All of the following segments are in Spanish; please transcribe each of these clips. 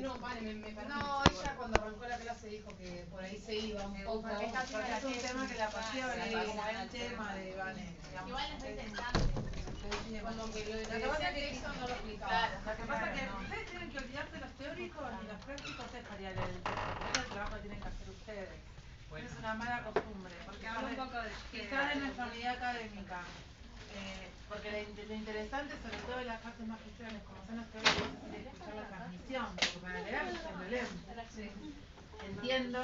No, vale, me parece. No, ella cuando arrancó la clase dijo que por ahí se iba un poco. Porque es un tema que la apasiona, como el tema de Vane. Igual es interesante. Como que lo que pasa es que eso no lo explicaba. Claro, lo que pasa es que ustedes tienen que olvidarse los teóricos y los prácticos es para leer el texto. Ese es el trabajo que tienen que hacer ustedes. Es una mala costumbre, porque habla un poco de quizás de nuestra unidad académica. Porque lo interesante, sobre todo en las clases magistrales, como son los teóricos, es escuchar la transmisión, porque para leer se lo leen. Entiendo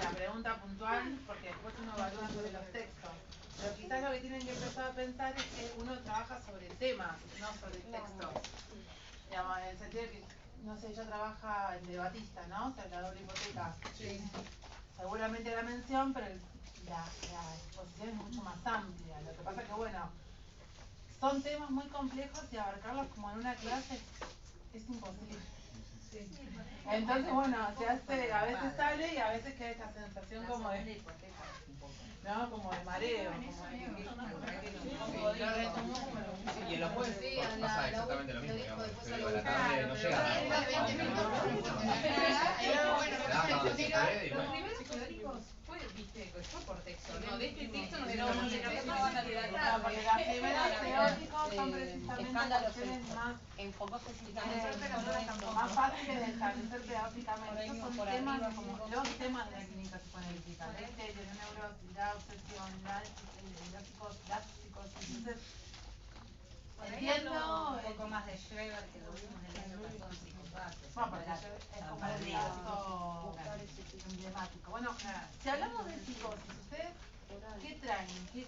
la pregunta puntual, porque después uno evalúa sobre los textos. Pero quizás lo que tienen que empezar a pensar es que uno trabaja sobre temas, no sobre textos. Digamos, en el sentido de que, no sé, ella trabaja en debatista, ¿no? O sea, la doble hipoteca. Sí. Seguramente la mención, pero la exposición es mucho más amplia. Lo que pasa que, bueno, son temas muy complejos y abarcarlos como en una clase es imposible. Sí. Entonces, bueno, se hace, a veces sale y a veces queda esta sensación como de... ¿no? Como de mareo, como de lo retomó como lo Sí, y en los jueves pasa exactamente lo mismo, digamos. Pero a la tarde no llega Los primeros teóricos fue por texto, ¿no? De este texto no se lo porque los primeros teóricos son precisamente cuestiones más más fáciles de establecer pedagógicamente. Estos son temas como los temas de la clínica psicoanalítica, la histeria, la neurosis, la obsesión, las psicosis. Entonces, entiendo un poco más de Schreber que lo vimos en el año pasado en psicopatas. Bueno, porque es como el caso emblemático. Bueno, si hablamos de psicosis, ¿ustedes qué traen? ¿Qué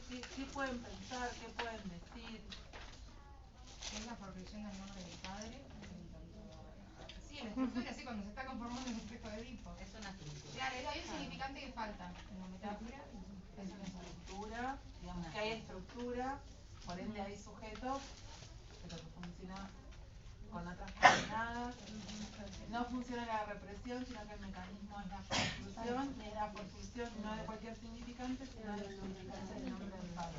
pueden pensar? ¿Qué pueden decir? Es la progresión del nombre del padre. Sí, en la estructura, sí, cuando se está conformando el espejo de Edipo. Es una estructura. Claro, hay un significante que falta en la metáfora. Es una estructura, digamos que hay estructura, por ende hay sujetos, pero que funciona con otras coordenadas. No funciona la represión, sino que el mecanismo es la forfulsión, y es la forfulsión no de cualquier significante, sino del significante del nombre del padre.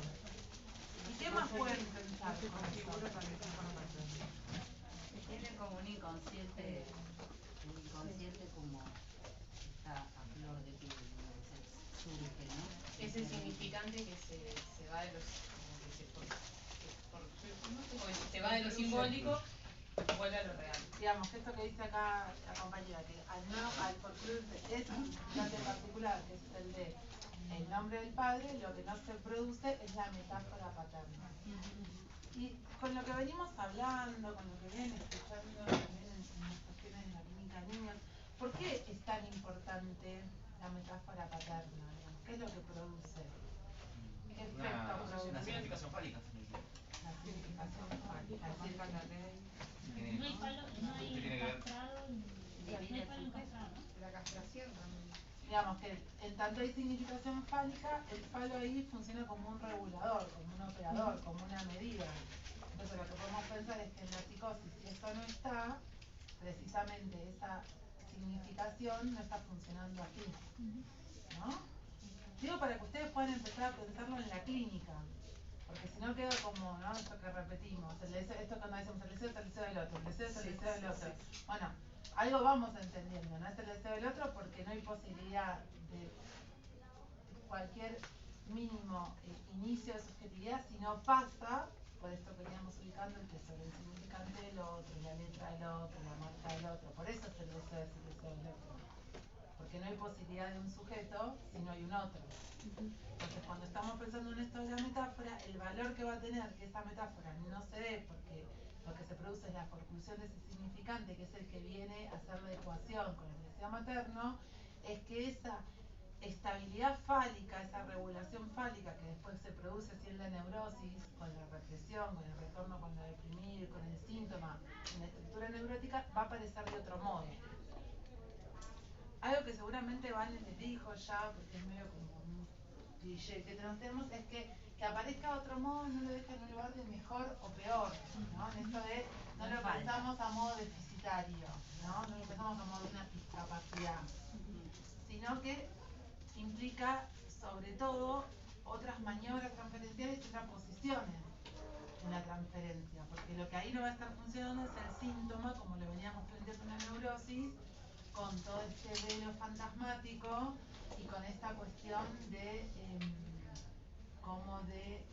¿Y qué más pueden pensar con esto? Tiene como un inconsciente como está a flor de piel, surge, ¿no? Es el significante que se va de los... se va de lo simbólico y vuelve a lo real. Digamos que esto que dice acá la compañera, que al forfulirse ese significante particular, que es el de el nombre del padre, lo que no se produce es la metáfora paterna. Y con lo que venimos hablando, con lo que vienen escuchando también en las cuestiones de la clínica de niños, ¿por qué es tan importante la metáfora paterna? Digamos? ¿Qué es lo que produce? ¿Qué efecto produce? Una significación fálica. La significación fálica. No hay castrado ni castrado. La castración también. Digamos que en tanto hay significación fálica, el falo ahí funciona como un regulador, como un operador, como una medida. Entonces lo que podemos pensar es que en la psicosis, si esto no está, precisamente esa significación no está funcionando aquí, ¿no? Digo para que ustedes puedan empezar a pensarlo en la clínica, porque si no queda como, ¿no? Esto que repetimos, esto cuando decimos el deseo es el deseo del otro, el deseo es el deseo del otro. Bueno, algo vamos entendiendo, no es el deseo del otro porque no hay posibilidad de cualquier mínimo inicio de subjetividad si no pasa por esto que veníamos ubicando el tesoro, el significante del otro, la letra del otro, la marca del otro. Por eso es el deseo del otro, porque no hay posibilidad de un sujeto si no hay un otro. Entonces cuando estamos pensando en esto de la metáfora, el valor que va a tener que esa metáfora no se dé porque lo que se produce es la forclusión de ese significante, que es el que viene a hacer la ecuación con el deseo materno, es que esa estabilidad fálica, esa regulación fálica que después se produce así en la neurosis, con la represión, con el retorno, con lo deprimir, con el síntoma, en la estructura neurótica, va a aparecer de otro modo. Algo que seguramente Vane les dijo ya, porque es medio como un cliché que tenemos, es que aparezca de otro modo no lo deja en un lugar de mejor o peor, ¿no? En esto de no lo pensamos a modo deficitario, ¿no? No lo pensamos a modo de una discapacidad, sino que implica sobre todo otras maniobras transferenciales y otras posiciones. una transferencia, porque lo que ahí no va a estar funcionando es el síntoma, como lo veníamos planteando en la neurosis, con todo este velo fantasmático y con esta cuestión de como de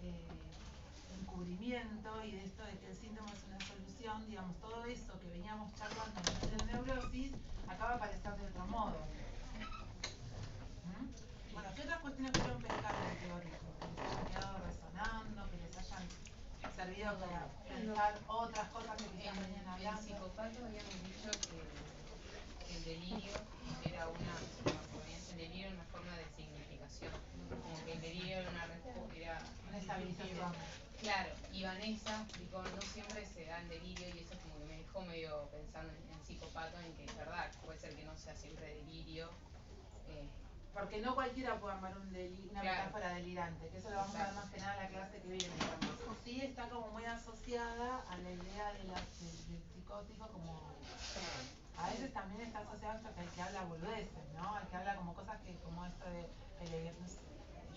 encubrimiento y de esto de que el síntoma es una solución, digamos, todo eso que veníamos charlando en la neurosis acaba de aparecer de otro modo. Bueno, ¿qué otras cuestiones fueron pescadas en el teórico? Que les hayan quedado resonando, que les hayan servido para pensar otras cosas que quizás venían En hablando. psicopato habíamos dicho que el delirio era el delirio era una forma de significación. Como que el delirio era una respuesta, era Una estabilización. claro, y Vanessa explicó, no siempre se da el delirio y eso como que me dejó medio pensando en psicopato, en que es verdad, puede ser que no sea siempre delirio. Porque no cualquiera puede armar una Claro. metáfora delirante, que eso lo vamos a ver más que nada en la clase que viene. Sí está como muy asociada a la idea del psicótico como... A veces también está asociado esto que el que habla boludeces, ¿no? El que habla como cosas que, como esto de no sé,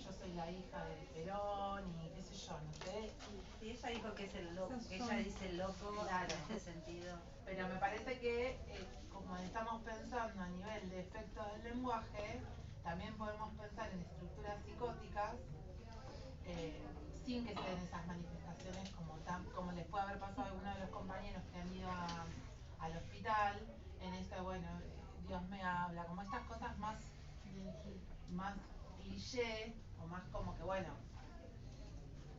yo soy la hija de Perón y qué sé yo, no sé. Y ella dijo que es el loco, que ella dice loco Claro. en este sentido. Pero me parece que como estamos pensando a nivel de efecto del lenguaje, también podemos pensar en estructuras psicóticas sin que se den esas manifestaciones como les puede haber pasado a alguno de los compañeros que han ido al hospital, en esto, bueno, Dios me habla, como estas cosas más cliché, o más como que, bueno,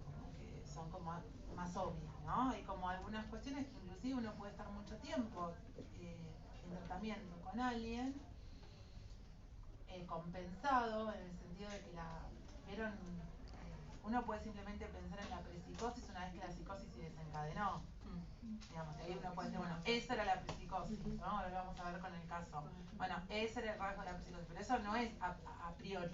como que son como más obvias, ¿no? Y como algunas cuestiones que inclusive uno puede estar mucho tiempo en tratamiento con alguien, compensado, en el sentido de que vieron, uno puede simplemente pensar en la prepsicosis una vez que la psicosis se desencadenó. Digamos, ahí uno puede decir, bueno, esa era la prepsicosis, ¿no? Ahora lo vamos a ver con el caso. Bueno, ese era el rasgo de la prepsicosis, pero eso no es a priori,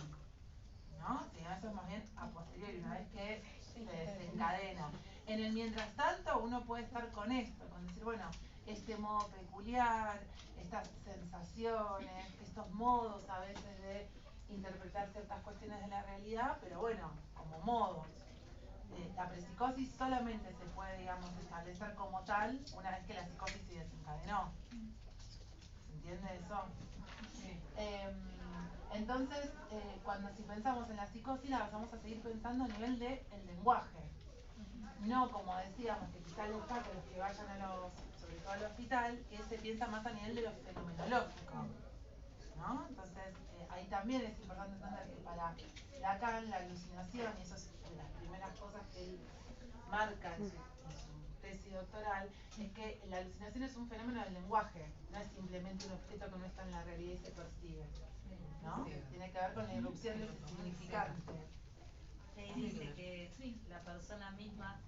¿no? Sino eso es más bien a posteriori, una vez que se desencadena. En el mientras tanto, uno puede estar con esto, con decir, bueno, este modo peculiar, estas sensaciones, estos modos a veces de interpretar ciertas cuestiones de la realidad, pero bueno, como modos. La prepsicosis solamente se puede, digamos, establecer como tal una vez que la psicosis se desencadenó. ¿Se entiende eso? Sí. Entonces, si pensamos en la psicosis, la vamos a seguir pensando a nivel del lenguaje. No como decíamos, que quizás les pasa a los que vayan sobre todo al hospital, que se piensa más a nivel de lo fenomenológico, ¿no? Entonces, ahí también es importante entender que para Lacan la alucinación, y eso es de las primeras cosas que él marca en su tesis doctoral, es que la alucinación es un fenómeno del lenguaje, no es simplemente un objeto que no está en la realidad y se percibe, ¿no? Tiene que ver con la irrupción de ese significante. Ahí dice que la persona misma,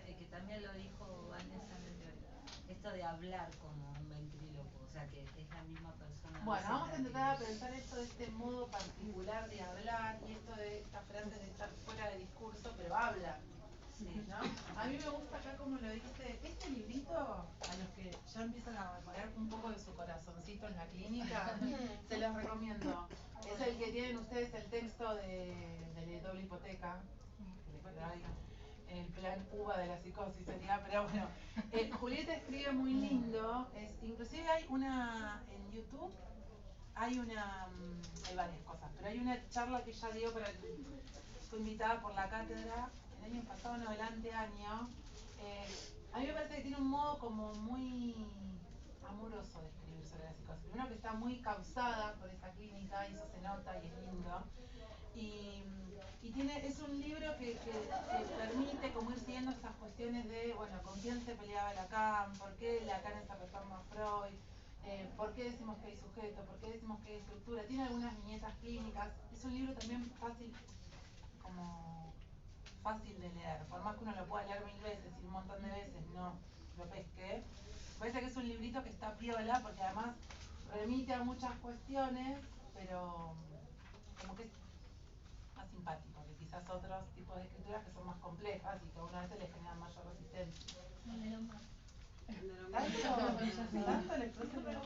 que también lo dijo Vanessa en el teórico, esto de hablar como un ventríloco, o sea que es la misma persona. Bueno, vamos a intentar pensar esto de este modo particular de hablar y esto de esta frase de estar fuera de discurso, pero habla. Sí, ¿no? A mí me gusta acá como lo dice, este librito, a los que ya empiezan a poner un poco de su corazoncito en la clínica, se los recomiendo. Es el que tienen ustedes el texto de doble hipoteca, el plan UVA de la psicosis sería, pero bueno, Julieta escribe muy lindo, inclusive hay una en YouTube, hay varias cosas, pero hay una charla que ella dio fue invitada por la cátedra el año pasado, no, el anteaño. A mí me parece que tiene un modo como muy amoroso de escribir sobre la psicosis. Primero que está muy causada por esa clínica y eso se nota y es lindo. Y es un libro que permite como ir siguiendo esas cuestiones de, bueno, con quién se peleaba Lacan, por qué Lacan es retorno a Freud, por qué decimos que hay sujeto, por qué decimos que hay estructura. Tiene algunas viñetas clínicas. Es un libro también fácil de leer, por más que uno lo pueda leer 1000 veces y un montón de veces no lo pesque. Parece que es un librito que está piola porque además remite a muchas cuestiones, pero como que es más simpático que quizás otros tipos de escrituras que son más complejas y que a una vez les generan mayor resistencia. ¿Tanto les produce?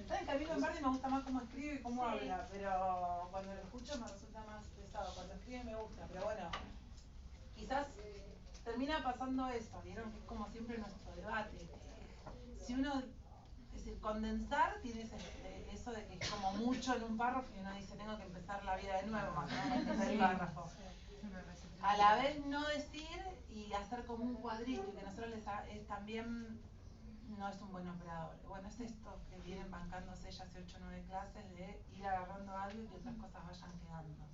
Saben que a mí Lombardi me gusta más cómo escribe y cómo habla, pero cuando lo escucho me resulta más pesado. Cuando escribe me gusta, pero bueno, quizás termina pasando eso, vieron que es como siempre nuestro debate. Si uno, es decir, condensar tiene eso de que es como mucho en un párrafo y uno dice tengo que empezar la vida de nuevo más o menos en el párrafo. A la vez no decir y hacer como un cuadrito y que nosotros también no es un buen operador. Bueno, es esto que vienen bancándose ya hace 8 o 9 clases de ir agarrando algo y que otras cosas vayan quedando.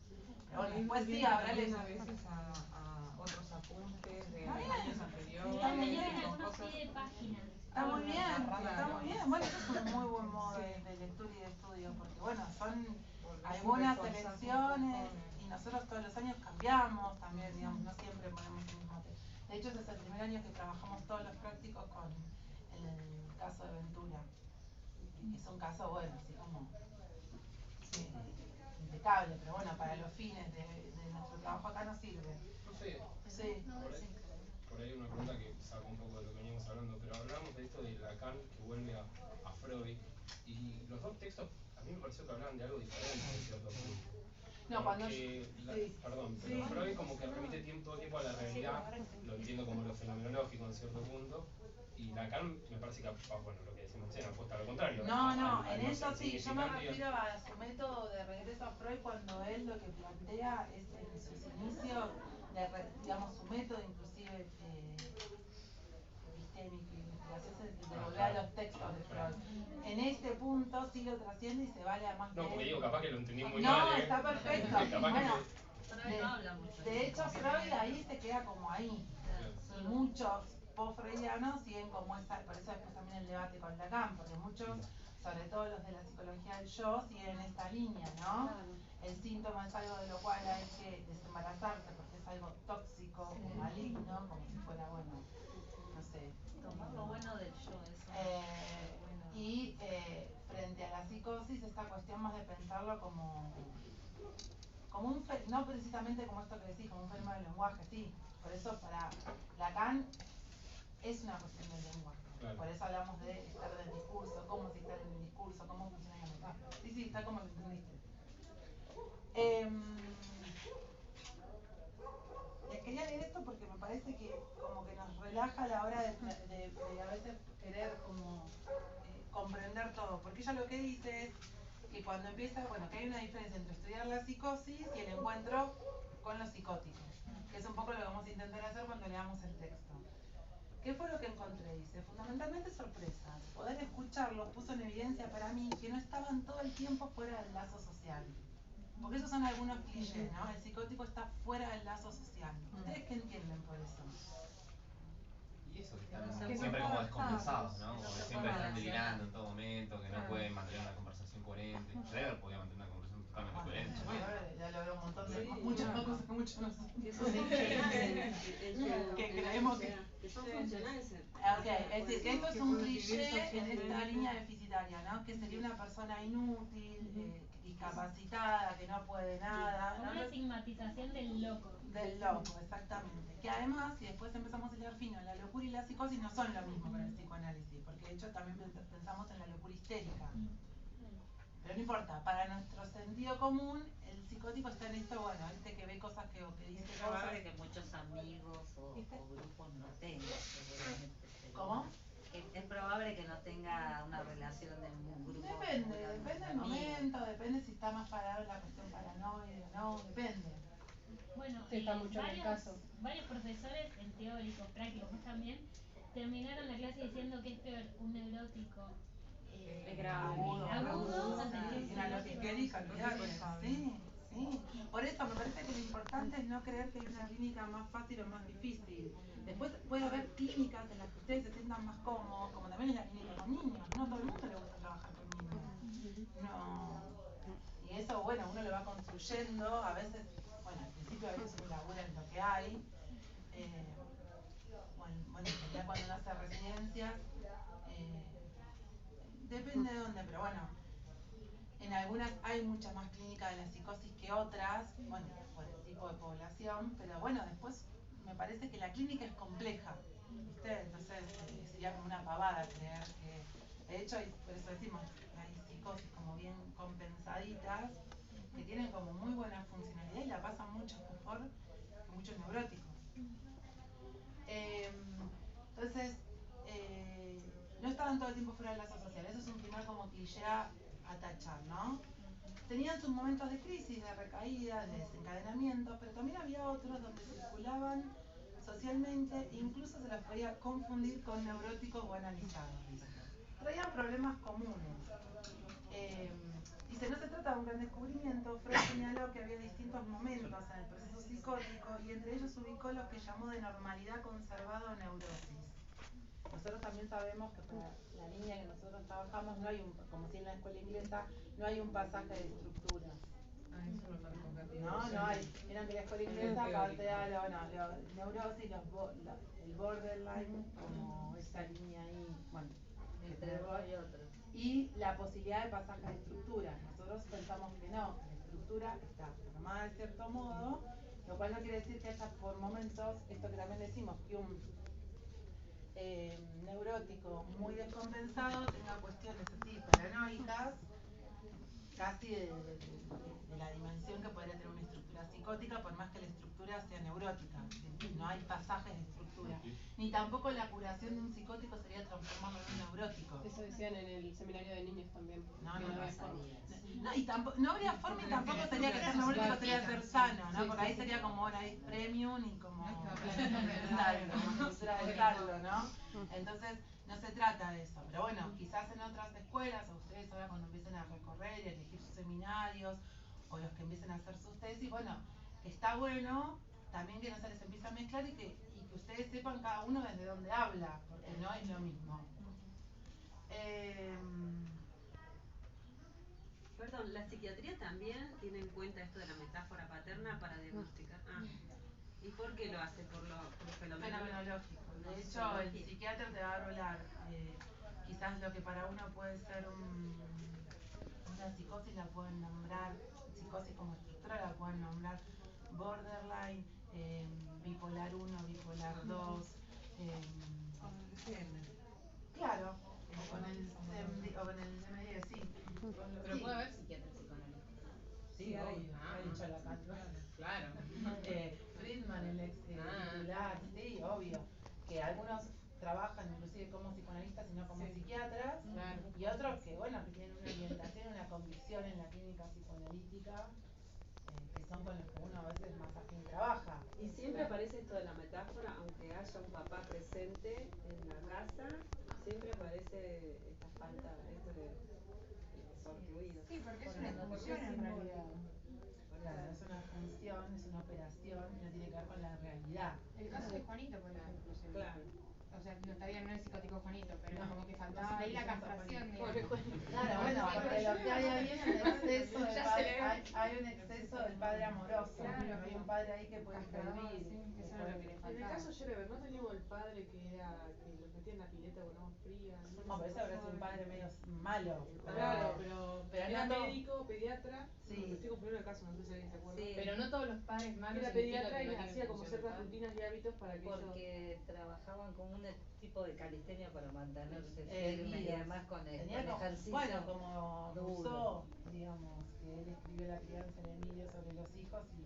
Pero bueno, después sí, habrá a veces a otros apuntes de años anteriores. Está muy bien. Algunos pide páginas. Está muy bien, está muy bien. Bueno, eso es un muy buen modo de lectura y de estudio, porque bueno, son algunas elecciones y nosotros todos los años cambiamos también, digamos, no siempre ponemos el mismo texto. De hecho, ese es el primer año que trabajamos todos los prácticos con el caso de Ventura. Es un caso, bueno, así como impecable, pero bueno, para los fines de nuestro trabajo acá no sirve. No sé, Sí. por ahí una pregunta que saca un poco de lo que veníamos hablando, pero hablamos de esto de Lacan que vuelve a Freud, y los dos textos a mí me pareció que hablaban de algo diferente en cierto punto. No, cuando Perdón, pero Freud como que remite todo el tiempo a la realidad, lo entiendo como lo fenomenológico en cierto punto, y Lacan me parece que, bueno, lo que decimos recién, apuesta a lo contrario. No, en eso sí, yo me refiero a su método de regreso a Freud cuando él lo que plantea es en sus inicios, digamos, su método inclusive epistémico y investigación es de volver a los textos de Freud. En este punto sí lo trasciende y se vale a más. No, porque digo, capaz que lo entendí muy mal. mal. No, está perfecto. Bueno, de hecho Freud ahí se queda como ahí. Y muchos post-freudianos siguen como esa, por eso después también el debate con Lacan, porque muchos, sobre todo los de la psicología del yo, siguen esta línea, ¿no? El síntoma es algo de lo cual hay que desembarazarse porque es algo tóxico o maligno, como si fuera, bueno, no sé. Tomar lo bueno del yo, eso. Y frente a la psicosis, esta cuestión más de pensarlo como un, no precisamente como esto que decís, como un fenómeno del lenguaje, sí. Por eso para Lacan es una cuestión del lenguaje. Claro. Por eso hablamos de estar del discurso, cómo se está en el discurso, cómo funciona la metáfora. Sí, está como lo entendiste. Les quería leer esto porque me parece que como que nos relaja a la hora de a veces querer como comprender todo. Porque ella lo que dice es que cuando empieza, bueno, que hay una diferencia entre estudiar la psicosis y el encuentro con los psicóticos, que es un poco lo que vamos a intentar hacer cuando leamos el texto. ¿Qué fue lo que encontré? Dice, fundamentalmente sorpresas. Poder escucharlos puso en evidencia para mí que no estaban todo el tiempo fuera del lazo social. Porque esos son algunos clichés, ¿no? El psicótico está fuera del lazo social. ¿Ustedes qué entienden por eso? Y eso, que están siempre como descompensados, ¿no? Como que siempre están delirando en todo momento, que no pueden mantener una conversación coherente. Schroeder podía mantener una conversación totalmente coherente. Ya logró un montón de muchas más cosas que muchos no son. Que creemos que son funcionales. Ok, es decir, que esto es un cliché en esta línea deficitaria, ¿no? Que sería una persona inútil, discapacitada, que no puede nada. Como una estigmatización del loco. Del loco, exactamente. Que además, si después empezamos a leer fino, la locura y la psicosis no son lo mismo para el psicoanálisis, porque de hecho también pensamos en la locura histérica. Pero no importa, para nuestro sentido común, el psicótico está en esto, bueno, que ve cosas que dice es probable que muchos amigos o grupos no tengan, seguramente. ¿Cómo? Es probable que no tenga una relación de un grupo. Depende del momento, depende si está más parado en la cuestión paranoide o no, depende. Bueno, está mucho en el caso. Varios profesores, en teóricos, prácticos también, terminaron la clase diciendo que es peor un neurótico agudo, una lotiquérica, sí. Por eso me parece que lo importante es no creer que hay una clínica más fácil o más difícil. Después puede haber clínicas en las que ustedes se sientan más cómodos, como también es la clínica con niños. No a todo el mundo le gusta trabajar con niños. No. Y eso, bueno, uno lo va construyendo. A veces, bueno, al principio a veces uno labura en lo que hay. Bueno, ya cuando uno hace residencias, depende de dónde, pero bueno, en algunas hay muchas más clínicas de la psicosis que otras, bueno, por el tipo de población, pero bueno, después me parece que la clínica es compleja, ¿viste? Entonces sería como una pavada creer que, de hecho, por eso decimos, hay psicosis como bien compensaditas, que tienen como muy buena funcionalidad y la pasan mucho mejor que muchos neuróticos. estaban todo el tiempo fuera de la social. Eso es un primer como cliché a tachar, ¿no? Tenían sus momentos de crisis, de recaída, de desencadenamiento, pero también había otros donde circulaban socialmente e incluso se los podía confundir con neuróticos o analizados. Traían problemas comunes. Dice, no se trata de un gran descubrimiento. Freud señaló que había distintos momentos en el proceso psicótico y entre ellos ubicó los que llamó de normalidad conservada o neurosis. Nosotros también sabemos que para la línea que nosotros trabajamos no hay un, como si en la escuela inglesa, no hay un pasaje de estructuras. Eso lo marcó Katy. No hay. Vieron que la escuela inglesa plantea neurosis, el borderline, como esta línea ahí, bueno, Entre uno y otro. y la posibilidad de pasaje de estructura. Nosotros pensamos que no, la estructura está formada de cierto modo, lo cual no quiere decir que haya por momentos, esto que también decimos, que un neurótico muy descompensado tenga cuestiones así paranoicas, casi de la dimensión que podría tener una estructura psicótica, por más que la estructura sea neurótica. No hay pasajes de estructura. Ni tampoco la curación de un psicótico sería transformarlo en un neurótico. Eso decían en el seminario de niños también. No había pasaría. forma. No, y tampoco, no habría forma y tampoco sería que ser neurótico sería ser sano, ¿no? Porque ahí sería como ahora hay premium y como transversarlo, ¿no? Entonces, no se trata de eso. Pero bueno, quizás en otras escuelas, o ustedes ahora cuando empiecen a recorrer y a elegir sus seminarios, o los que empiecen a hacer sus tesis, bueno, está bueno también que no se les empiece a mezclar y que ustedes sepan cada uno desde dónde habla, porque no es lo mismo. Perdón, la psiquiatría también tiene en cuenta esto de la metáfora paterna para diagnosticar. ¿Y por qué lo hace? ¿Por lo fenomenológico? De hecho, el psiquiatra te va a hablar quizás lo que para uno puede ser una psicosis, la pueden nombrar, psicosis como estructura la pueden nombrar borderline, bipolar 1, bipolar 2, claro, o con el DMD, sí. Pero puede haber psiquiatra psicoanalista. Sí, obvio, ha dicho la Cátedra. Claro. Friedman, el ex titular, sí, obvio. Que algunos trabajan inclusive como psicoanalistas y no como psiquiatras, y otros que, bueno, que tienen una orientación, una convicción en la clínica psicoanalítica, que son con los que uno a veces más afín trabaja. Y siempre aparece esto de la metáfora, aunque haya un papá presente en la casa, siempre aparece esta falta, esto de sortuido. Sí, porque es una función en realidad. Claro, es una función, es una operación, y no tiene que ver con la realidad. El caso de Juanito, por ejemplo, se Claro. O sea, no, todavía no es psicótico Juanito, pero es como que faltaba ahí la castración, digamos. Claro, bueno, porque lo que hay ahí es un exceso del padre, hay un exceso del padre amoroso, Claro, hay un padre ahí que puede intervenir. Sí, eso era lo que le En el faltaba. caso de Schereber, ¿no teníamos el padre que los metía en la pileta con agua fría? No, pero ese habrá sido un padre medio malo. Claro, pero era no todo. médico, pediatra. Sí. Me estoy confundiendo el caso, no sé si alguien se acuerda. Sí. Pero no todos los padres malos Era significa pediatra que y no les tienen hacía como función ciertas mental. rutinas y hábitos para que ellos... Porque trabajaban con un tipo de calistenia para mantenerse firmes y Guías. además con el Tenía como, ejercicio. bueno, como duro. Rousseau, digamos, que él escribió La crianza de Emilio sobre los hijos y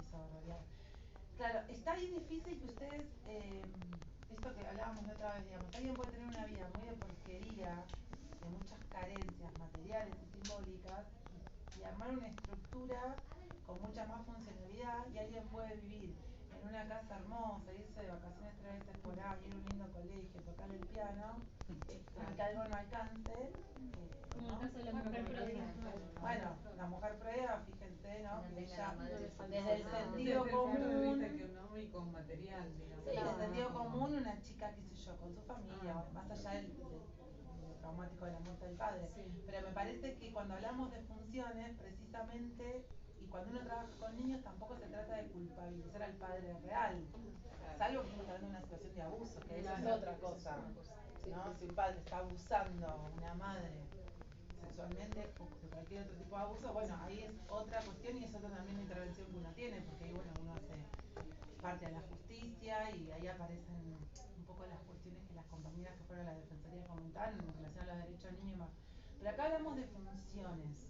hizo barbaridad. Claro, está ahí difícil que ustedes, esto que hablábamos la otra vez, digamos, alguien puede tener una vida muy de porquería, de muchas carencias materiales y simbólicas, y armar una estructura con mucha más funcionalidad, y alguien puede vivir en una casa hermosa, irse de vacaciones 3 veces por año, ir a un lindo colegio, tocar el piano, aunque algo no alcance. Como el ¿no? caso de la mujer prohibida. Bueno, la mujer prueba, fíjense, ¿no? Una Que tenga ella, la madre desde el faltaba. sentido común, económico, material, digamos. sí, desde el sentido común, una chica, qué sé yo, con su familia, más allá del traumático de la muerte del padre. Pero me parece que cuando hablamos de funciones, precisamente, y cuando uno trabaja con niños, tampoco se trata de culpabilizar al padre real, salvo que estamos hablando de una situación de abuso, que eso es otra cosa, ¿no? Si un padre está abusando a una madre sexualmente o de cualquier otro tipo de abuso, bueno, ahí es otra cuestión y es otra también la intervención que uno tiene, porque ahí, bueno, uno hace parte de la justicia y ahí aparecen un poco las cuestiones que las compañeras que fueron a la Defensoría comentaron en relación a los derechos del niño y más. Pero acá hablamos de funciones.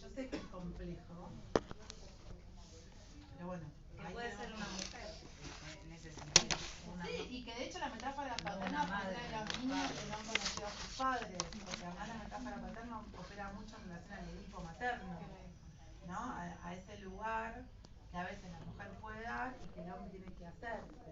Yo sé que es complejo, pero bueno. Que puede ser una mujer, en ese sentido. Sí, y que de hecho la metáfora No paterna una madre, funciona en los no niños padre. que no han conocido a sus padres, porque además la metáfora paterna opera mucho en relación al Edipo materno, ¿no? A ese lugar que a veces la mujer puede dar y que el hombre tiene que hacerse.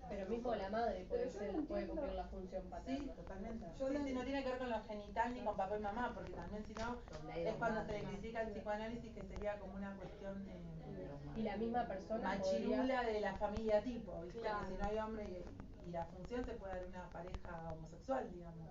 Pero mismo la madre puede Pero yo no puede entiendo. cumplir la función paterna. Sí, totalmente. Yo Sí, no- sí, no tiene que ver con lo genital ni con papá y mamá, porque también si no es cuando se le critica el psicoanálisis que sería como una cuestión Y la misma persona machirula de la familia tipo, ¿viste? Claro. Que si no hay hombre y la función se puede dar una pareja homosexual, digamos.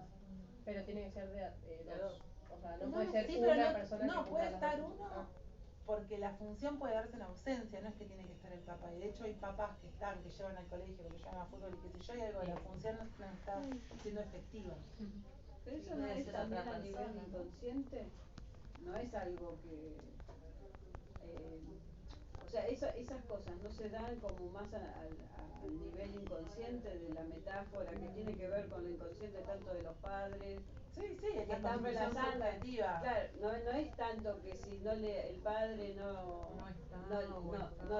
Pero tiene que ser de dos. O sea, no No, puede ser sí, pero una no, persona no, que puede cumpla las estar dos. uno porque la función puede darse en ausencia, no es que tiene que estar el papá. Y de hecho hay papás que están, que llevan al colegio, que llevan a fútbol y qué sé yo, y algo de la función no está siendo efectiva. Pero eso no Puede es ser también otra a nivel persona, ¿no? inconsciente, no es algo que, o sea, esas cosas no se dan como más al nivel inconsciente de la metáfora que tiene que ver con lo inconsciente tanto de los padres. Sí, sí, es Que la están constitución relacionadas. subjetiva. Claro, no es tanto que si no el padre no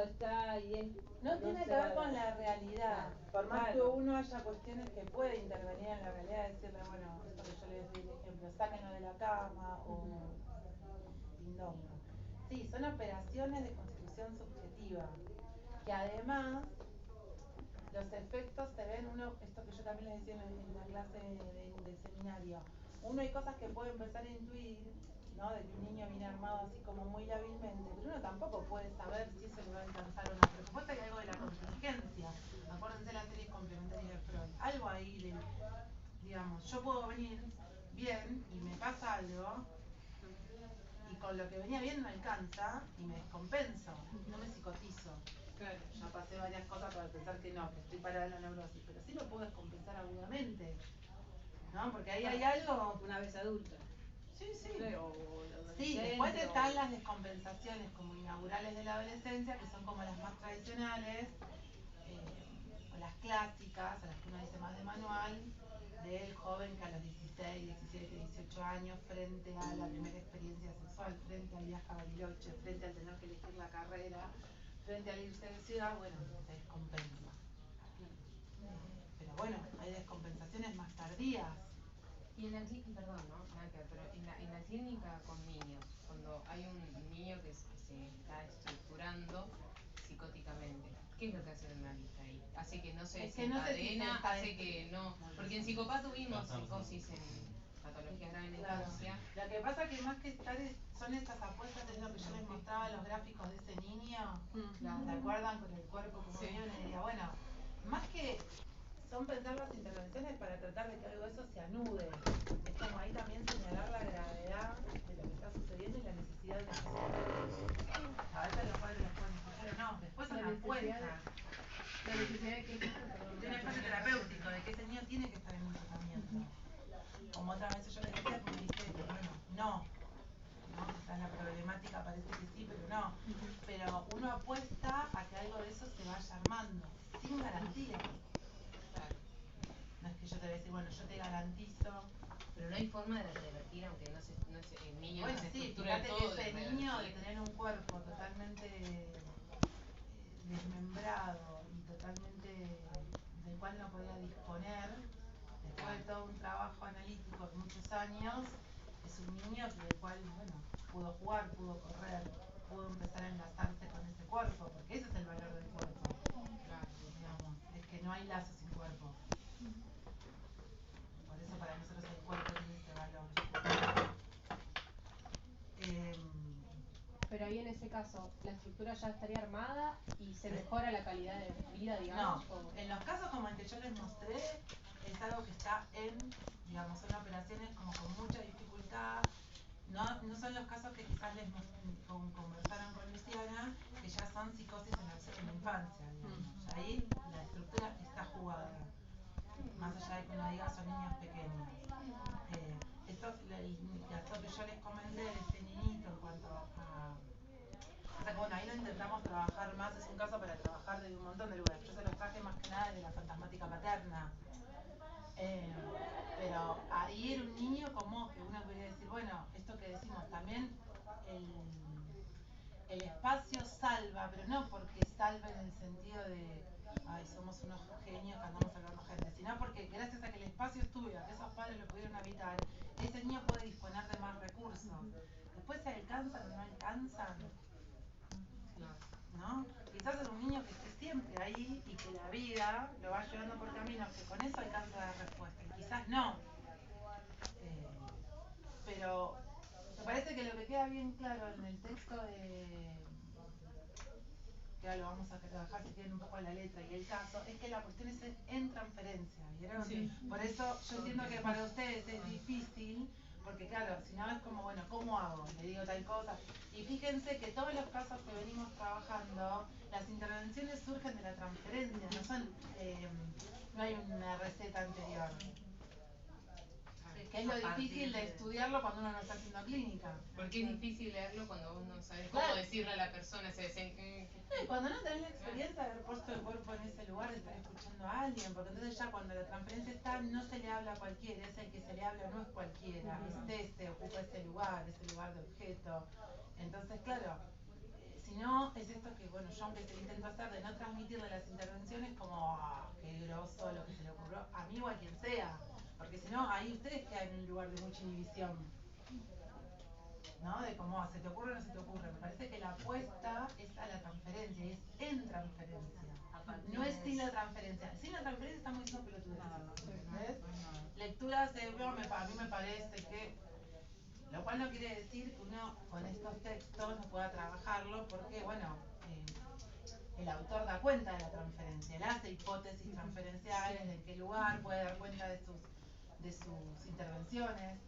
está y es. No tiene se que ver va- con la realidad. Por más que Claro. uno haya cuestiones que puede intervenir en la realidad, decirle, bueno, esto que yo le doy de ejemplo, sáquenlo de la cama o pindonga. Sí, son operaciones de constitución subjetiva, que además los efectos se ven, esto que yo también les decía en la clase del seminario, uno hay cosas que puede empezar a intuir, ¿no? De que un niño viene armado así como muy hábilmente, pero uno tampoco puede saber si eso le va a alcanzar o no. Pero supuesto que hay algo de la contingencia. Acuérdense la serie complementaria de Freud. Algo ahí de, digamos, yo puedo venir bien y me pasa algo y con lo que venía bien me alcanza y me descompenso, no me psicotizo. Claro. Ya pasé varias cosas para pensar que no, que estoy parada en la neurosis, pero sí lo puedo descompensar agudamente, ¿no? Porque ahí hay algo. Una vez adulta. Sí, sí. Sí, Adolescente después o- están las descompensaciones como inaugurales de la adolescencia, que son como las más tradicionales, o las clásicas, a las que uno dice más de manual, del joven que a los 16, 17, 18 años, frente a la primera experiencia sexual, frente al viaje a Bariloche, frente al tener que elegir la carrera, frente al irse de ciudad, bueno, se descompensa. Pero bueno, hay descompensaciones más tardías. Y en la clínica, perdón, ¿no? Nada que ver, pero en la clínica con niños, cuando hay un niño que se está estructurando psicóticamente, ¿qué es lo que hace el analista ahí? Hace que no se Es que no sé si desencadena, se hace que no. Porque en psicopatía tuvimos psicosis en patologías graves en Claro. infancia. Lo que pasa que más que estar son estas apuestas, es lo que yo les mostraba los gráficos de ese niño, ¿se acuerdan? Con el cuerpo como niño, le diría, bueno, más que son pensar las intervenciones para tratar de que algo de eso se anude. Es como ahí también señalar la gravedad de lo que está sucediendo y la necesidad de que se haga. A veces los padres los pueden escuchar o no, después son apuestas. La necesidad de que De un espacio terapéutico, de que ese niño tiene que estar en un tratamiento. Como otras veces yo les decía, como dije, bueno, no. Quizás la problemática parece que sí, pero no. Pero uno apuesta a que algo de eso se vaya armando, sin garantía. No es que yo te voy a decir, bueno, yo te garantizo. Pero no hay forma de revertir, aunque el niño Bueno, no se sí, estructura fíjate todo. que ese niño de tener un cuerpo totalmente desmembrado y totalmente del cual no podía disponer, después de todo un trabajo analítico de muchos años, es un niño del cual, bueno, pudo jugar, pudo correr, pudo empezar a enlazarse con ese cuerpo, porque ese es el valor del cuerpo. Digamos, es que no hay lazo sin cuerpo. Por eso para nosotros el cuerpo tiene ese valor. Pero ahí en ese caso, la estructura ya estaría armada y se mejora la calidad de vida, digamos. No, en los casos como el que yo les mostré, es algo que está digamos, son operaciones como con mucha dificultad. No son los casos que quizás les conversaron con Luciana, que ya son psicosis en la infancia, digamos. Ya ahí la estructura está jugada. Más allá de que uno diga son niños pequeños. El caso que yo les comenté de ese niñito en cuanto a... O sea que bueno, ahí lo intentamos trabajar más, es un caso para trabajar desde un montón de lugares. Yo se los traje más que nada de la fantasmática paterna. Pero ahí era un niño como que uno podría decir, bueno, esto que decimos también, el espacio salva, pero no porque salva en el sentido de ay, somos unos genios que andamos sacando gente, sino porque gracias a que el espacio es tuyo, a que esos padres lo pudieron habitar, ese niño puede disponer de más recursos. Después se alcanzan o no alcanzan, ¿no? Quizás es un niño que esté siempre ahí y que la vida lo va llevando por caminos que con eso alcanza la respuesta, y quizás no. Pero me parece que lo que queda bien claro en el texto que ahora lo vamos a trabajar si quieren un poco la letra y el caso, es que la cuestión es en transferencia, ¿vieron? Sí. Por eso yo entiendo que para ustedes es difícil, porque claro, si no es como, bueno, ¿cómo hago? Le digo tal cosa. Y fíjense que todos los casos que venimos trabajando, las intervenciones surgen de la transferencia, no son, no hay una receta anterior. Que es lo difícil de estudiarlo cuando uno no está haciendo clínica. Porque es difícil leerlo cuando vos no sabes cómo decirle a la persona, Cuando no tenés la experiencia de haber puesto el cuerpo en ese lugar, de estar escuchando a alguien, porque entonces ya cuando la transferencia está, no se le habla a cualquiera, es el que se le habla no es cualquiera, es este, ocupa ese lugar de objeto. Entonces, claro, si no, es esto que, bueno, yo aunque se lo intento hacer de no transmitirle las intervenciones como, qué groso lo que se le ocurrió a mí o a quien sea, porque si no, ahí ustedes quedan en un lugar de mucha inhibición, ¿no? De cómo se te ocurre o no se te ocurre. Me parece que la apuesta es a la transferencia, es en transferencia, no es sin la transferencia. Sin la transferencia estamos diciendo pelotudeces, ¿ves? Lecturas de, a mí me parece que, lo cual no quiere decir que uno con estos textos no pueda trabajarlo, porque, bueno, el autor da cuenta de la transferencia, él hace hipótesis transferenciales, de en qué lugar, puede dar cuenta de sus intervenciones.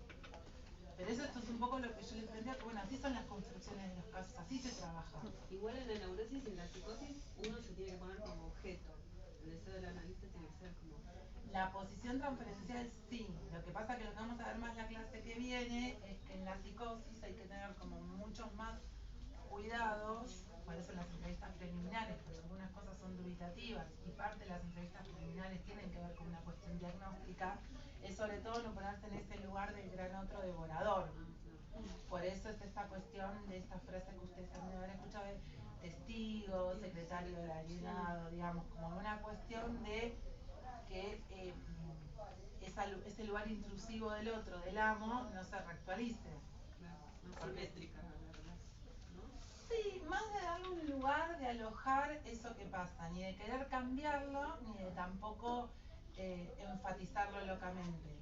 Pero eso esto es un poco lo que yo les planteé, que bueno, así son las construcciones de los casos, así se trabaja. Igual en la neurosis y en la psicosis uno se tiene que poner como objeto. El deseo del analista tiene que ser como... La posición transferencial sí, lo que pasa que lo que vamos a ver más la clase que viene es que en la psicosis hay que tener como muchos más cuidados, por eso en las entrevistas preliminares, porque algunas cosas son dubitativas y parte de las entrevistas preliminares tienen que ver con una cuestión diagnóstica, es sobre todo no ponerse en ese lugar del gran otro devorador. Por eso es esta cuestión de esta frase que ustedes también habrán escuchado de testigo, secretario del alienado, digamos, como una cuestión de que ese lugar intrusivo del otro, del amo, no se reactualice. Más simétrica la verdad, ¿no? Sí, más de darle un lugar, de alojar eso que pasa, ni de querer cambiarlo, ni de tampoco enfatizarlo locamente.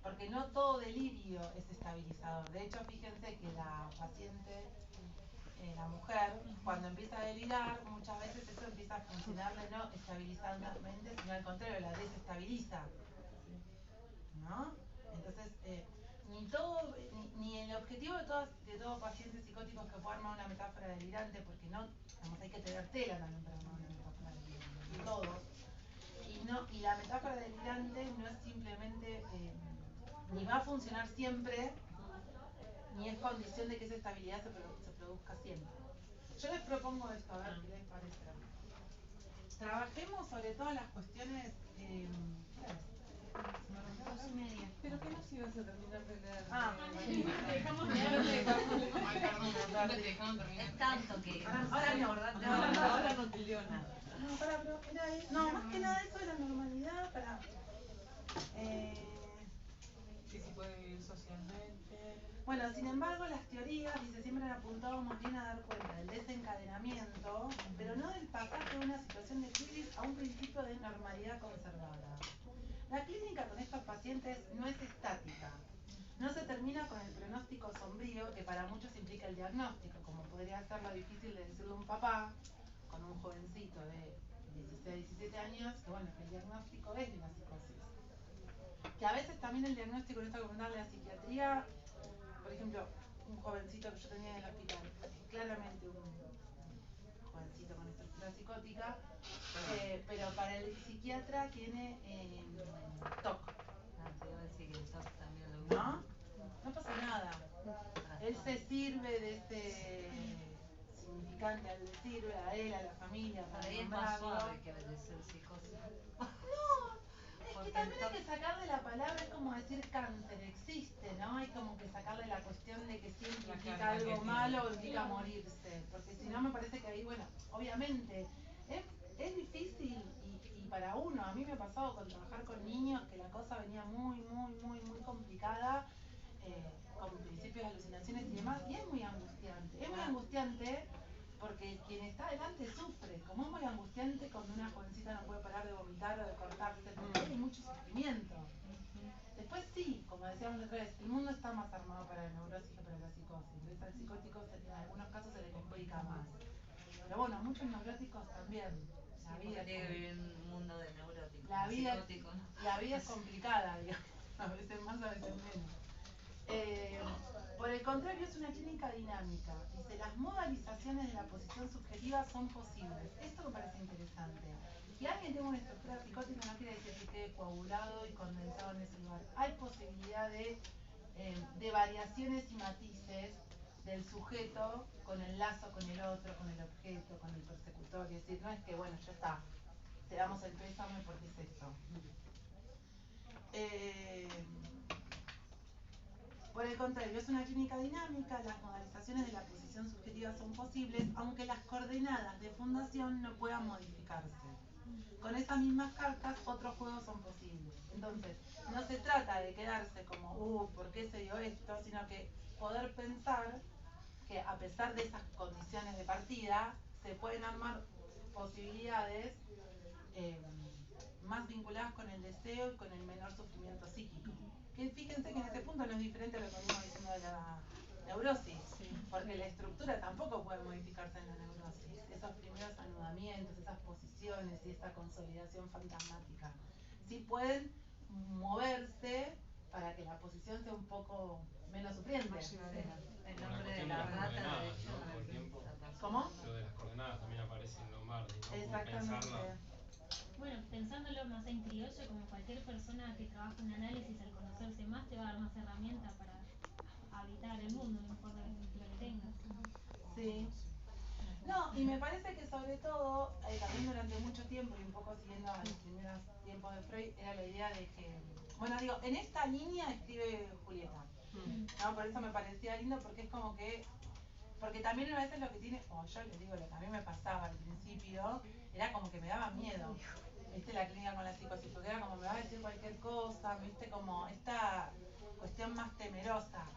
Porque no todo delirio es estabilizador. De hecho, fíjense que la paciente, la mujer, cuando empieza a delirar, muchas veces eso empieza a funcionarle no estabilizadamente, sino al contrario, la desestabiliza. ¿No? Entonces, ni el objetivo de todo paciente psicótico es que pueda armar una metáfora delirante, porque no, digamos, hay que tener tela también para armar una metáfora delirante, todos. Y la metáfora delirante no es simplemente, ni va a funcionar siempre, ni es condición de que esa estabilidad se produzca siempre. Yo les propongo esto, a ver qué les parece. Trabajemos sobre todas las cuestiones. ¿Pero qué nos ibas a terminar de leer? Dejamos Ay, perdón, te dejamos terminar. Es tanto que Ahora no. Ahora no te leo nada. No, más que nada eso de la normalidad para... Que si puede vivir socialmente. Bueno, sin embargo, las teorías, dice, siempre apuntábamos bien a dar cuenta del desencadenamiento, pero no del pasaje de una situación de crisis a un principio de normalidad conservada. La clínica con estos pacientes no es estática. No se termina con el pronóstico sombrío que para muchos implica el diagnóstico, como podría ser lo difícil de decirle a un papá con un jovencito de 16, 17 años, que bueno, que el diagnóstico es de una psicosis. Que a veces también el diagnóstico en esta comunidad de la psiquiatría, por ejemplo, un jovencito que yo tenía en el hospital, claramente un jovencito con estructura psicótica, pero para el psiquiatra tiene TOC. Te iba a decir que el TOC también lo usa. ¿No? No pasa nada. Él se sirve de ese significante, le sirve a él, a la familia, Por para ahí es más nombrarlo. suave que decir psicosis. No, es que también hay que sacarle la palabra, es como decir cáncer, existe, ¿no? Hay como que sacarle la cuestión de que siempre implica algo malo o implica morirse, porque si no me parece que ahí, bueno, obviamente es difícil y para uno. A mí me ha pasado con trabajar con niños que la cosa venía muy complicada, con principios de alucinaciones y demás, y es muy angustiante. Es muy angustiante porque quien está adelante sufre, como es muy angustiante cuando una jovencita no puede parar de vomitar o de cortarse, porque hay mucho sufrimiento. Después sí, como decíamos la otra vez, el mundo está más armado para la neurosis que para la psicosis. Entonces al psicótico en algunos casos se le complica más. Pero bueno, muchos neuróticos también. La vida tiene que vivir en un mundo de neuróticos. La vida, Psicótico, ¿no? la vida es complicada, digamos. A veces más, a veces menos. Por el contrario, es una clínica dinámica. Dice, las modalizaciones de la posición subjetiva son posibles. Esto me parece interesante. Que alguien tenga una estructura psicótica no quiere decir que quede coagulado y condensado en ese lugar. Hay posibilidad de variaciones y matices del sujeto con el lazo con el otro, con el objeto, con el persecutor. Es decir, no es que, bueno, ya está, te damos el pésame porque es esto. Por el contrario, es una clínica dinámica, las modalizaciones de la posición subjetiva son posibles, aunque las coordenadas de fundación no puedan modificarse. Con esas mismas cartas, otros juegos son posibles. Entonces, no se trata de quedarse como, ¿por qué se dio esto? Sino que poder pensar que a pesar de esas condiciones de partida, se pueden armar posibilidades más vinculadas con el deseo y con el menor sufrimiento psíquico. Que fíjense que en ese punto no es diferente a lo que venimos diciendo de la neurosis, porque la estructura tampoco puede modificarse en la neurosis. Esos primeros anudamientos, esas posiciones y esa consolidación fantasmática, sí pueden moverse para que la posición sea un poco menos sufriente. El nombre de la rata, de hecho, ¿no? Todo el tiempo. ¿Cómo? Lo de las coordenadas también aparece en Lombardi, ¿no? Exactamente. Bueno, pensándolo más en criollo, como cualquier persona que trabaja un análisis, al conocerse más te va a dar más herramientas para habitar el mundo, no importa lo que tengas. Sí. No, y me parece que sobre todo, también durante mucho tiempo, y un poco siguiendo a los primeros tiempos de Freud, era la idea de que, bueno, digo, en esta línea escribe Julieta, ¿no? Por eso me parecía lindo, porque es como que, porque también a veces lo que tiene, como yo les digo, lo que a mí me pasaba al principio, era como que me daba miedo, viste, la clínica con la psicosis, porque era como me va a decir cualquier cosa, viste, como esta cuestión más temerosa.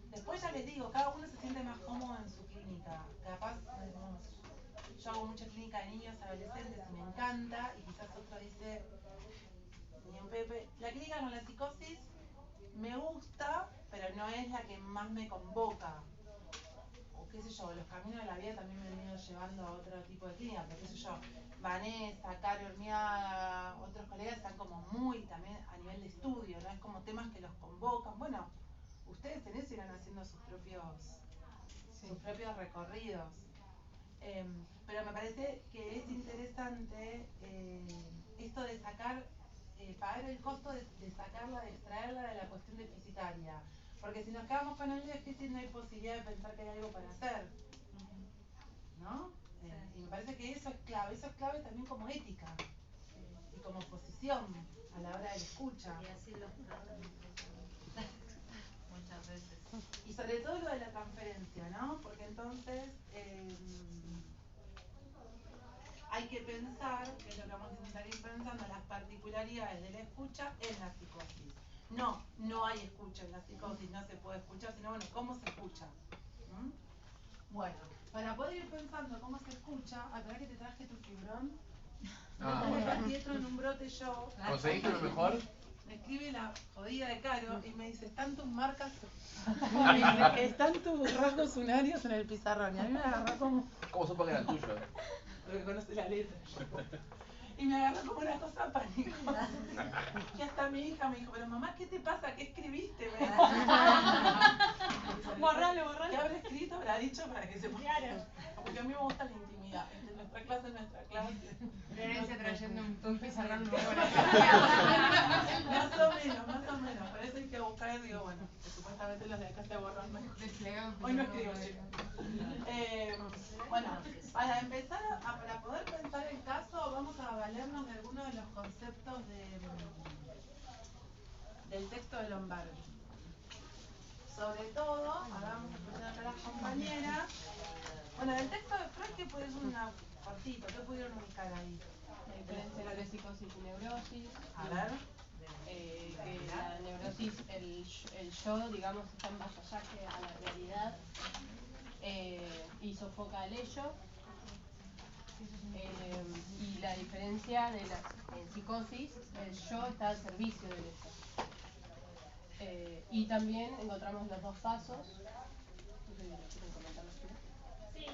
Después ya les digo, cada uno se siente más cómodo en su clínica. Capaz, yo hago mucha clínica de niños, adolescentes y me encanta, y quizás otro dice, ni en Pepe, la clínica con la psicosis me gusta, pero no es la que más me convoca. O qué sé yo, los caminos de la vida también me han ido llevando a otro tipo de clínica, pero qué sé yo, Vanessa, Caro Urmiaga, otros colegas están como muy también a nivel de estudio, ¿no? Es como temas que los convocan. Bueno, ustedes en eso irán haciendo sus propios recorridos. Pero me parece que es interesante esto de sacar, pagar el costo de sacarla, de extraerla de la cuestión deficitaria. Porque si nos quedamos con el déficit no hay posibilidad de pensar que hay algo para hacer. ¿No? Y me parece que eso es clave también como ética y como posición a la hora de la escucha. Y así los tratan muchas veces. Y sobre todo lo de la transferencia, ¿no? Porque entonces hay que pensar, que es lo que vamos a intentar ir pensando, las particularidades de la escucha en la psicosis. No hay escucha en la psicosis, no se puede escuchar, sino bueno, ¿cómo se escucha? Bueno, para poder ir pensando cómo se escucha, acá que te traje tu fibrón, Pietro en un brote yo. ¿Conseguiste lo mejor? Me escribe la jodida de Caro y me dice, están tus marcas, me dice, están tus rasgos unarios en el pizarrón. Y a mí me agarró como... ¿Cómo supo que era tuyo? Porque conoce la letra. Y me agarró como una cosa pánico. Y hasta mi hija me dijo, pero mamá, ¿qué te pasa? ¿Qué escribiste? Borralo. ¿Qué habrá escrito? Habrá dicho para que se pudiera. Porque a mí me gusta la intimidad. Nuestra clase es nuestra clase. Florencia trayendo un pizarrón nuevo. Más o menos. Por eso hay que buscar, digo, bueno, que supuestamente los de acá se borran mejor. Hoy no escribo, chicos. Bueno, para empezar, para poder pensar el caso, vamos a valernos de algunos de los conceptos del texto de Lombardi. Sobre todo, ahora vamos a escuchar acá a las compañeras. Bueno, del texto de Freud, ¿qué puede ser una cortito? ¿Qué pudieron ubicar ahí? La diferencia entre psicosis y neurosis. A ver. Que la neurosis, el yo, digamos, está en vasallaje a la realidad y sofoca el ello. Y la diferencia de en psicosis, el yo está al servicio del ello. Y también encontramos los dos pasos. No sé si lo quieren comentar los chicos. Sí.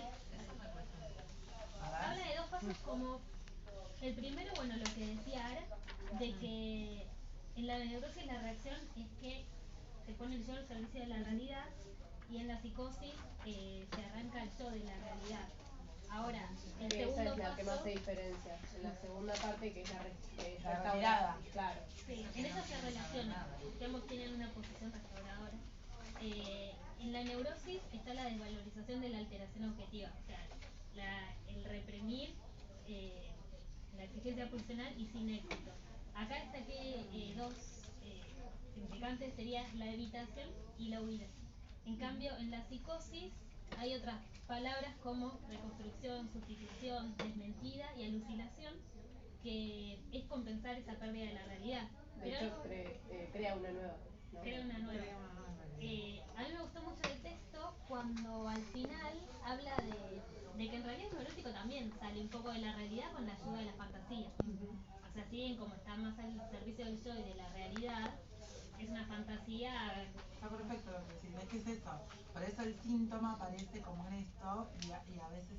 Habla de dos pasos como el primero, bueno, lo que decía Ara, de que en la neurosis la reacción es que se pone el yo al servicio de la realidad y en la psicosis se arranca el yo de la realidad. Ahora, el segundo esa es la paso, que más se diferencia. En la segunda parte, que es la retirada. Claro. Sí, en eso se relaciona, porque ambos tienen una posición restauradora. En la neurosis está la desvalorización de la alteración objetiva, o sea, el reprimir la exigencia pulsional y sin éxito. Acá está que dos significantes serían la evitación y la huida. En cambio, en la psicosis hay otras palabras como reconstrucción, sustitución, desmentida y alucinación, que es compensar esa pérdida de la realidad. De hecho, crea una nueva. ¿no? Crea una nueva. A mí me gustó mucho el texto cuando al final habla de que en realidad el neurótico también sale un poco de la realidad con la ayuda de la fantasía. O sea, si bien como está más al servicio del yo y de la realidad, es una fantasía. Está perfecto lo que decís, es que es eso. Por eso el síntoma aparece como en esto y a veces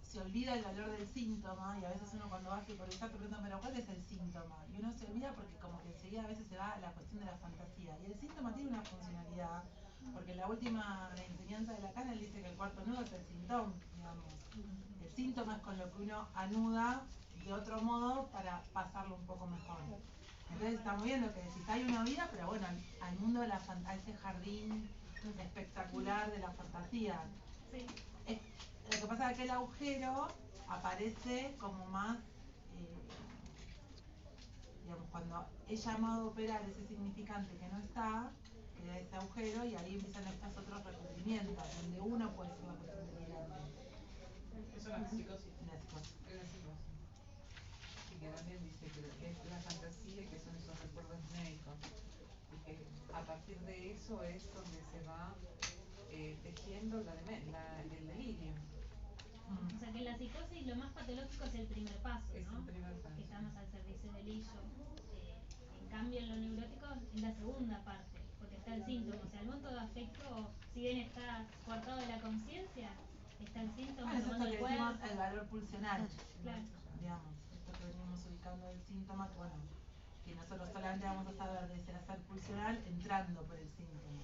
se olvida el valor del síntoma y a veces uno cuando va a supervisar te pregunta, pero ¿cuál es el síntoma? Y uno se olvida porque como que enseguida a veces se va a la cuestión de la fantasía. Y el síntoma tiene una funcionalidad, porque en la última enseñanza de Lacan él dice que el cuarto nudo es el síntoma, digamos. El síntoma es con lo que uno anuda de otro modo para pasarlo un poco mejor. Entonces está muy bien lo que decís, hay una vida, pero bueno, al mundo de a ese jardín espectacular de la fantasía. Sí. Lo que pasa es que el agujero aparece como más, digamos, cuando es llamado a operar ese significante que no está, queda ese agujero y ahí empiezan estos otros recubrimientos, donde uno puede ser la cuestión delirante. Eso es la psicosis. En la psicosis. En la psicosis. Y que también dice que es la fantasía y que son esos recuerdos médicos. Y que a partir de eso es donde se va tejiendo el delirio. O sea que en la psicosis lo más patológico es el primer paso, ¿no? Es el primer paso. Que estamos al servicio del ello. En cambio en lo neurótico es la segunda parte, porque está el síntoma. O sea, el monto de afecto, si bien está coartado de la conciencia, está el síntoma, Es esto tomando que el cuerpo. decimos el valor pulsional. Claro. Digamos, esto que venimos ubicando del síntoma, que bueno, que nosotros solamente vamos a saber de ser pulsional entrando por el síntoma,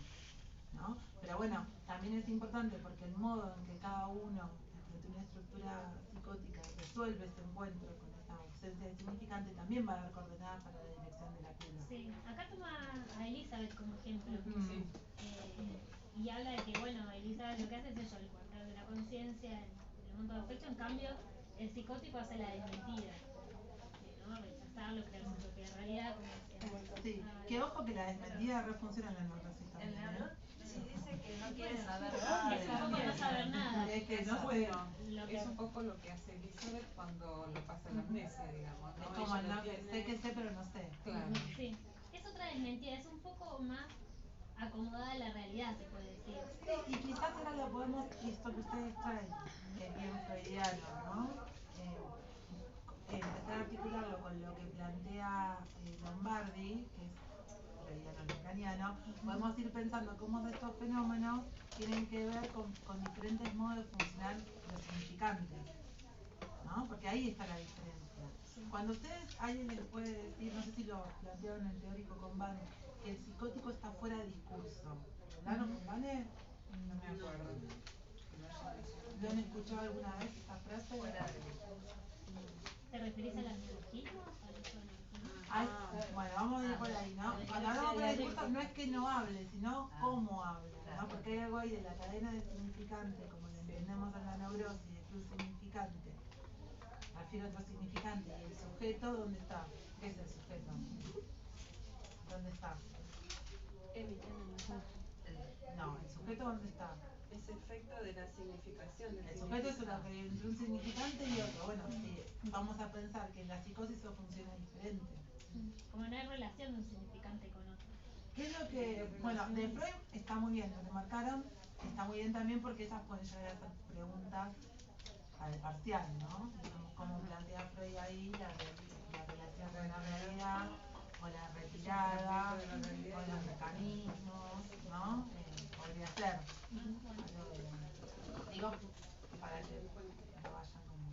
¿no? Pero bueno, también es importante porque el modo en que cada uno de una estructura psicótica resuelve ese encuentro con esa ausencia de significante también va a dar coordenadas para la dirección de la cura. Sí, acá toma a Elizabeth como ejemplo. Sí. Y habla de que, bueno, Elizabeth lo que hace es eso, el coartar de la conciencia, el monto de afecto. En cambio, el psicótico hace la desmentida, ¿no? Rechazarlo, crear su propia realidad, como decía. Sí, que ojo que la desmentida refunciona en la neurosis también. El neurótico sí dice que no quiere saber Es nada. un poco no saber nada. Es que no sé. Bueno, Lo que- es un poco lo que hace Elizabeth cuando le pasa la amnesia, digamos, ¿no? Es como Ella no, lo tiene- sé que sé, pero no sé. Claro. Sí, es otra desmentida, es un poco más acomodada a la realidad, se puede decir. Sí, y quizás ahora lo podemos, esto que ustedes traen, que es bien freudiano, ¿no? Empezar a articularlo con lo que plantea Lombardi, que es freudiano-lacaniano, podemos ir pensando cómo estos fenómenos tienen que ver con diferentes modos de funcionar los significantes, ¿no? Porque ahí está la diferencia. Cuando ustedes, alguien les puede decir, no sé si lo plantearon en teórico con Vane, que el psicótico está fuera de discurso. ¿Hablaron con Vane? No me acuerdo. ¿Lo han escuchado alguna vez esta frase? Fuera de discurso. ¿Te referís a los neologismos? Bueno, vamos a ir por ahí, ¿no? Cuando hablamos por el discurso no es que no hable, sino cómo habla, ¿no? Porque hay algo ahí de la cadena de significante, como lo entendemos en la neurosis, de que un significante refiere a otro significante, y el sujeto, ¿dónde está? ¿Qué es el sujeto? ¿Dónde está? Emitiendo mensaje. No, el sujeto sujeto dónde está? Es efecto de la significación del El sujeto es significado. lo que entre un significante y otro. Bueno, si vamos a pensar que en la psicosis eso funciona diferente. Como no hay relación de un significante con otro. ¿Qué es lo que, bueno, de Freud está muy bien, lo que marcaron está muy bien también porque esas pueden llegar a hacer preguntas al parcial, ¿no? Como plantea Freud ahí la relación con la realidad, o la retirada, o los mecanismos, ¿no? Podría ser. Digo, para que no vayan como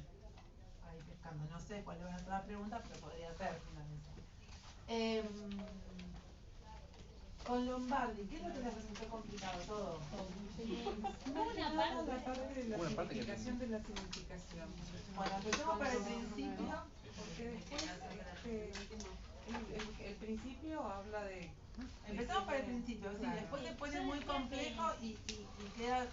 ahí pescando. No sé cuál va a ser la pregunta, pero podría ser una de esas. Con Lombardi, ¿qué es lo que le resultó complicado todo? La parte de la significación de la significación. Bueno, empecemos por el principio. Porque después el principio habla de... Empezamos por el principio, sí, Claro. después se pone muy complejo y queda,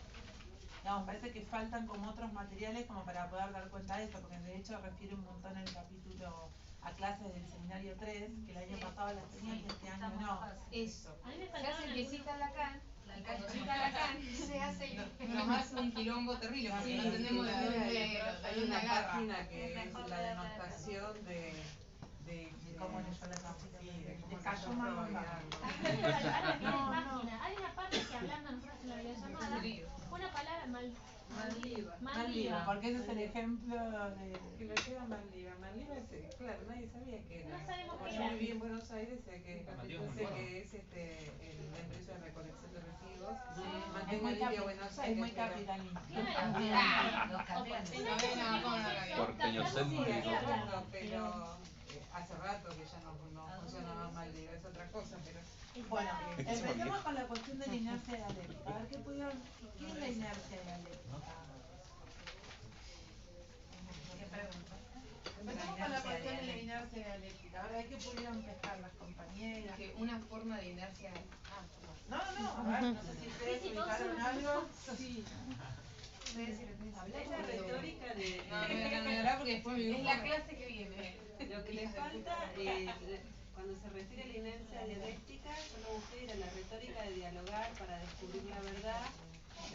digamos, parece que faltan como otros materiales como para poder dar cuenta de eso, porque de hecho refiere un montón el capítulo a clases del seminario 3, que el año pasado las tenía y este año no. Eso. A mí me Se faltaban hace que algunos- cita Lacan, y cuando cita Lacan se hace nomás un quilombo terrible, porque Sí, no entendemos de dónde hay una agarra. página que es la denostación de cómo leyó la página. de cómo Cayó leyó mal Freud, Lombardi. algo. Ahora tiene página. Hay una parte que hablando nosotros en la videollamada, una palabra Maldiva. Porque ese es el ejemplo de... Que lo lleva Maldiva. Maldiva es, claro, nadie sabía que era. No sabemos Como qué yo era. viví en Buenos Aires, sé que Maldiva es muy sé bueno. que es la empresa de recolección de residuos. Es Mantengo muy, limpio Buenos Aires. es muy pero- capitalista. Los cambian. Porteño Sí, céntrico. bueno, pero hace rato que ya no funciona más Maldiva, es otra cosa, pero... Bueno, empecemos con la cuestión de la inercia dialéctica. A ver qué es la inercia dialéctica. ¿Qué pregunta? Empecemos con la cuestión de la inercia dialéctica. A ver, ¿qué pudieron pescar las compañeras? Que una forma de inercia. No, a ver, no sé si ustedes ubicaron algo. Sí. Es la retórica de... No, porque después es la clase que viene. Lo que le falta, cuando se refiere a la inercia dialéctica, yo lo busqué, era la retórica de dialogar para descubrir la verdad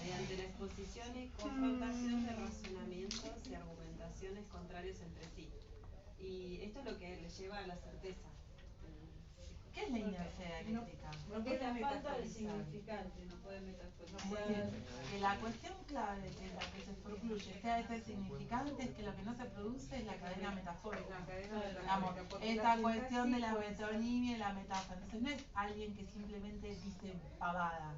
mediante la exposición y confrontación de razonamientos y argumentaciones contrarios entre sí. Y esto es lo que le lleva a la certeza. ¿Qué es la inercia dialéctica? Es la falta de significante, no puede metaforizar. Que la cuestión clave que la que se concluye sea ese significante es que lo que no se produce es la cadena metafórica. Digamos, esta cuestión de la metonimia y la metáfora. Entonces no es alguien que simplemente dice pavadas,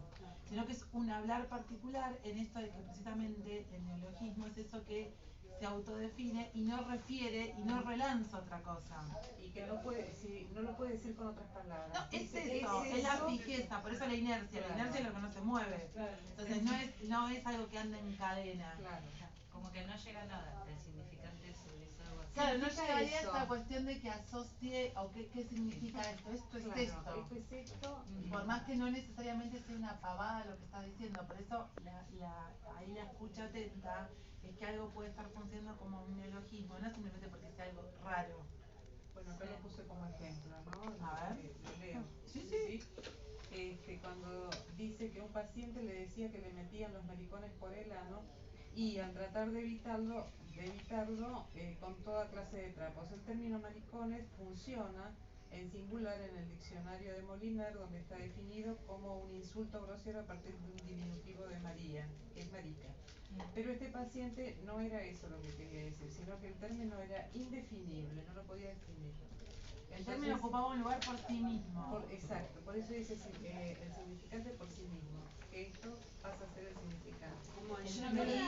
sino que es un hablar particular en esto de que precisamente el neologismo es eso que se autodefine y no refiere y no relanza otra cosa. Y que no lo puede decir con otras palabras. No, es eso, es la fijeza, por eso la inercia es lo que no se mueve. Entonces no es algo que anda en cadena. Claro. Como que no llega a nada. El significante es algo así. Claro, no llegaría a eso. esta cuestión de que asocie o qué significa esto. Esto es esto. Esto es esto. Por más que no necesariamente sea una pavada lo que está diciendo, por eso ahí la escucha atenta es que algo puede estar funcionando como un neologismo, no simplemente porque sea algo raro. Bueno, acá lo puse como ejemplo, ¿no? A ver. Lo leo. Sí. Cuando dice que un paciente le decía que le metían los mericones por el ano y al tratar de evitarlo con toda clase de trapos. El término maricones funciona en singular en el diccionario de Molinar, donde está definido como un insulto grosero a partir de un diminutivo de María, que es marica. Pero este paciente no era eso lo que quería decir, sino que el término era indefinible, no lo podía definir. El término ocupaba un lugar por sí mismo. Exacto, por eso dice el significante por sí mismo, que esto pasa a ser el significante. Como el Yo yo no leí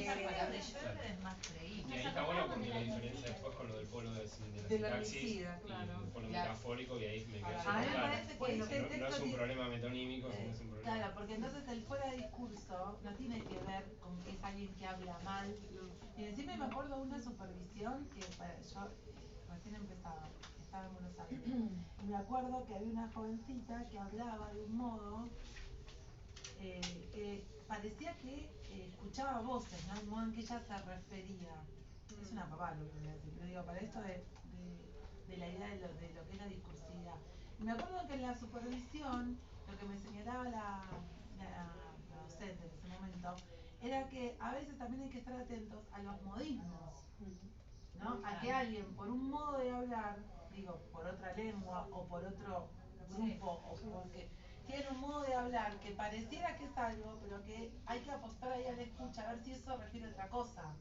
sabía, la de Schroeder es más Y creíble. ahí está bueno porque la diferencia después con lo del polo de De la sintaxis lisida, y claro. el polo Claro. metafórico, y ahí me quedó A mí súper me claro. parece que Porque este no es texto un tiene- problema metonímico, sino es un problema... Claro, porque entonces el fuera de discurso no tiene que ver con que es alguien que habla mal. Y encima me acuerdo de una supervisión que yo recién empezaba, estaba en Buenos Aires. Y me acuerdo que había una jovencita que hablaba de un modo que parecía que escuchaba voces, ¿no? El modo en que ella se refería. Es una papá lo que voy a decir, pero digo, para esto de la idea de lo que es la discursividad. Y me acuerdo que en la supervisión, lo que me señalaba la docente en ese momento, era que a veces también hay que estar atentos a los modismos, ¿no? A que alguien por un modo de hablar, digo, por otra lengua o por otro grupo o porque tiene un modo de hablar que pareciera que es algo, pero que hay que apostar ahí a la escucha a ver si eso refiere a otra cosa.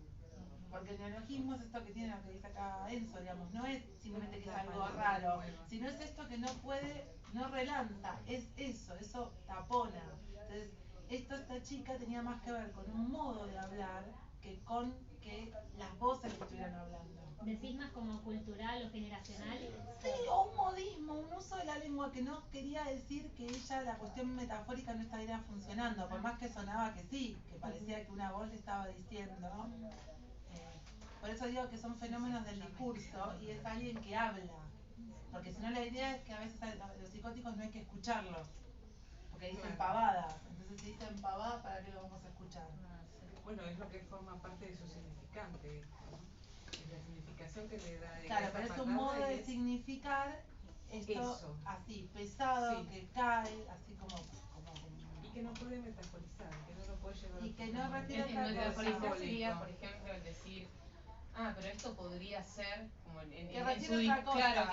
Porque el neologismo es esto que tiene lo que dice acá Enzo, digamos, no es simplemente que es algo raro, sino es esto que no puede, no relanza, es eso tapona. Entonces, esta chica tenía más que ver con un modo de hablar que con que las voces que estuvieran hablando. ¿Decís más como cultural o generacional? Sí, o un modismo, un uso de la lengua que no quería decir que ella, la cuestión metafórica no estaría funcionando, por más que sonaba que sí, que parecía que una voz le estaba diciendo. Por eso digo que son fenómenos del discurso y es alguien que habla. Porque si no, la idea es que a veces a los psicóticos no hay que escucharlos, porque dicen pavadas. Entonces, si dicen pavadas, ¿para qué lo vamos a escuchar? Bueno, es lo que forma parte de su significante, ¿no? Es la significación que le da. Claro, pero es un modo de significar esto así, pesado, que cae, así como y que no puede metaforizar, que no lo puede llevar y que no refiere a otra cosa. Metaforizar sería, por ejemplo, el decir, pero esto podría ser como que refiere a otra cosa. Claro,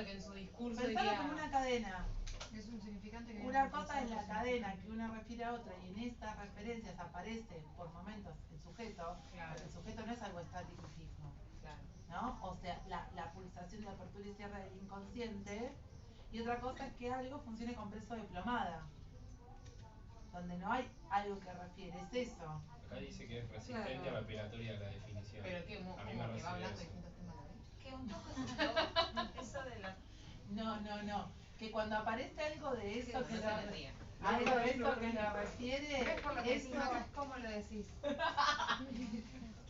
que en su discurso pensalo diría... como una cadena. Es un significante que una cosa es la cadena que una refiere a otra y en estas referencias aparece por momentos el sujeto, porque el sujeto no es algo estático y fijo, ¿no? O sea, la pulsación de apertura y cierre del inconsciente, y otra cosa es que algo funcione con preso de plomada, donde no hay algo que refiere, es eso. Acá dice que es resistente a la operatoria de la definición. Pero que a mí me va hablando eso. de distintos temas a la vez. Que un poco eso de la... No. Que cuando aparece algo de eso que algo de eso que lo refiere, eso es como lo decís.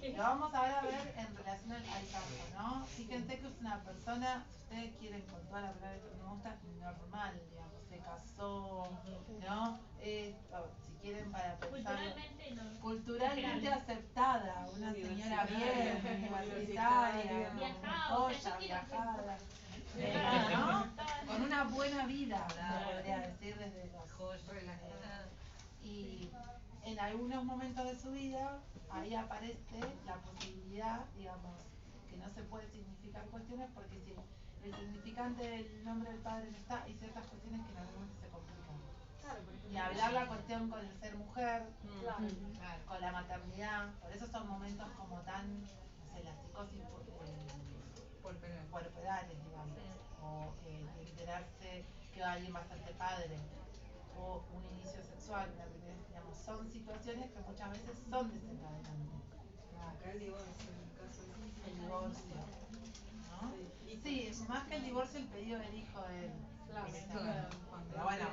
Lo vamos ahora a ver en relación al caso, ¿no? Fíjense que es una persona, si ustedes quieren con toda la palabra que me gusta, normal, digamos, se casó, ¿no? Si quieren para pensar culturalmente aceptada, una señora bien, universitaria, joya, viajada, ¿no? Con una buena vida, podría decir desde los y en algunos momentos de su vida ahí aparece la posibilidad, digamos, que no se puede significar cuestiones porque si el significante del nombre del padre no está, hay ciertas cuestiones que en algún momento se complican. Y hablar la cuestión con el ser mujer, con la maternidad, por eso son momentos como tan, no sé, la psicosis puerperales, digamos, o de enterarse que alguien va a ser padre, o un inicio sexual, digamos, son situaciones que muchas veces son desencadenantes. Acá el divorcio, en el caso de... El divorcio, ¿no? Sí, más que el divorcio, el pedido del hijo de él. Pero bueno,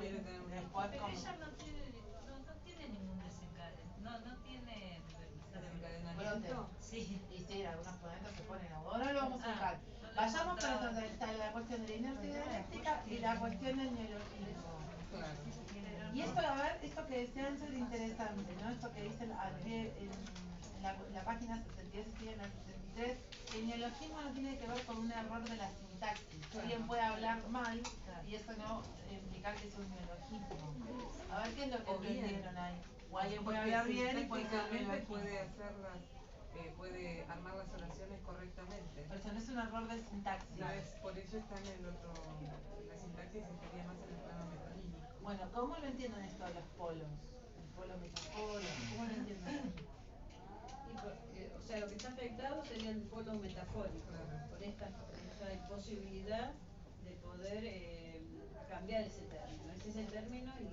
después pero como... ella no tiene ningún desencadenamiento, no tiene desencadenamiento. Sí. Y sí, algunos ponentes se ponen ahora no lo vamos a dejar. Vayamos con la cuestión de la inercia dialéctica y la cuestión del neologismo. Y esto, a ver, esto que decía Enzo es interesante, ¿no? Esto que dice en la página 62 y en la 63, el neologismo no tiene que ver con un error de la sintaxis. Alguien puede hablar mal y eso no implicar que es un neologismo. A ver qué es lo que entendieron ahí. O alguien puede hablar bien y puede ser neologismo. Puede armar las oraciones correctamente. Pero eso no es un error de sintaxis. No es, por eso está en el otro, la sintaxis estaría más en el plano metonímico. Bueno, ¿cómo lo entienden esto de los polos? El polo metapolo, ¿cómo lo entienden? O sea, lo que está afectado sería el polo metafórico, por esta imposibilidad de poder cambiar ese término. Ese es el término y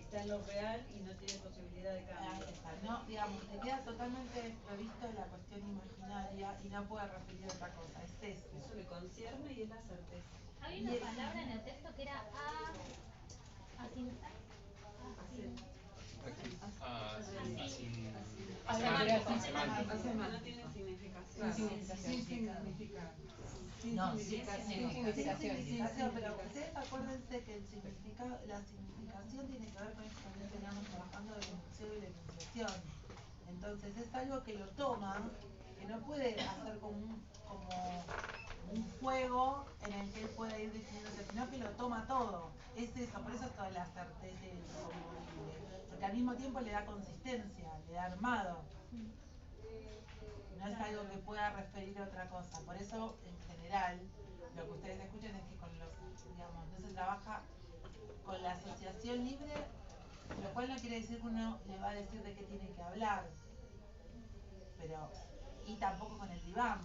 está en lo real y no tiene posibilidad de cambio. Ahí está, no, digamos, te queda totalmente desprovisto de la cuestión imaginaria y no puede referir a otra cosa, es eso. Eso le concierne y es la certeza. Había una palabra en el texto que era no tiene significación. Sin significar. Pero ustedes acuérdense que la significación tiene que ver con esto que veníamos trabajando de la enunciado y la enunciación. Entonces es algo que lo toma, que no puede hacer como un fuego en el que él pueda ir definiéndose, sino que lo toma todo. Es eso, por eso es toda la certeza y el inconmovible. Porque al mismo tiempo le da consistencia, le da armado. No es algo que pueda referir a otra cosa. Por eso, en general, lo que ustedes escuchan es que con los, digamos, no se trabaja con la asociación libre, lo cual no quiere decir que uno le va a decir de qué tiene que hablar. Pero, y tampoco con el diván,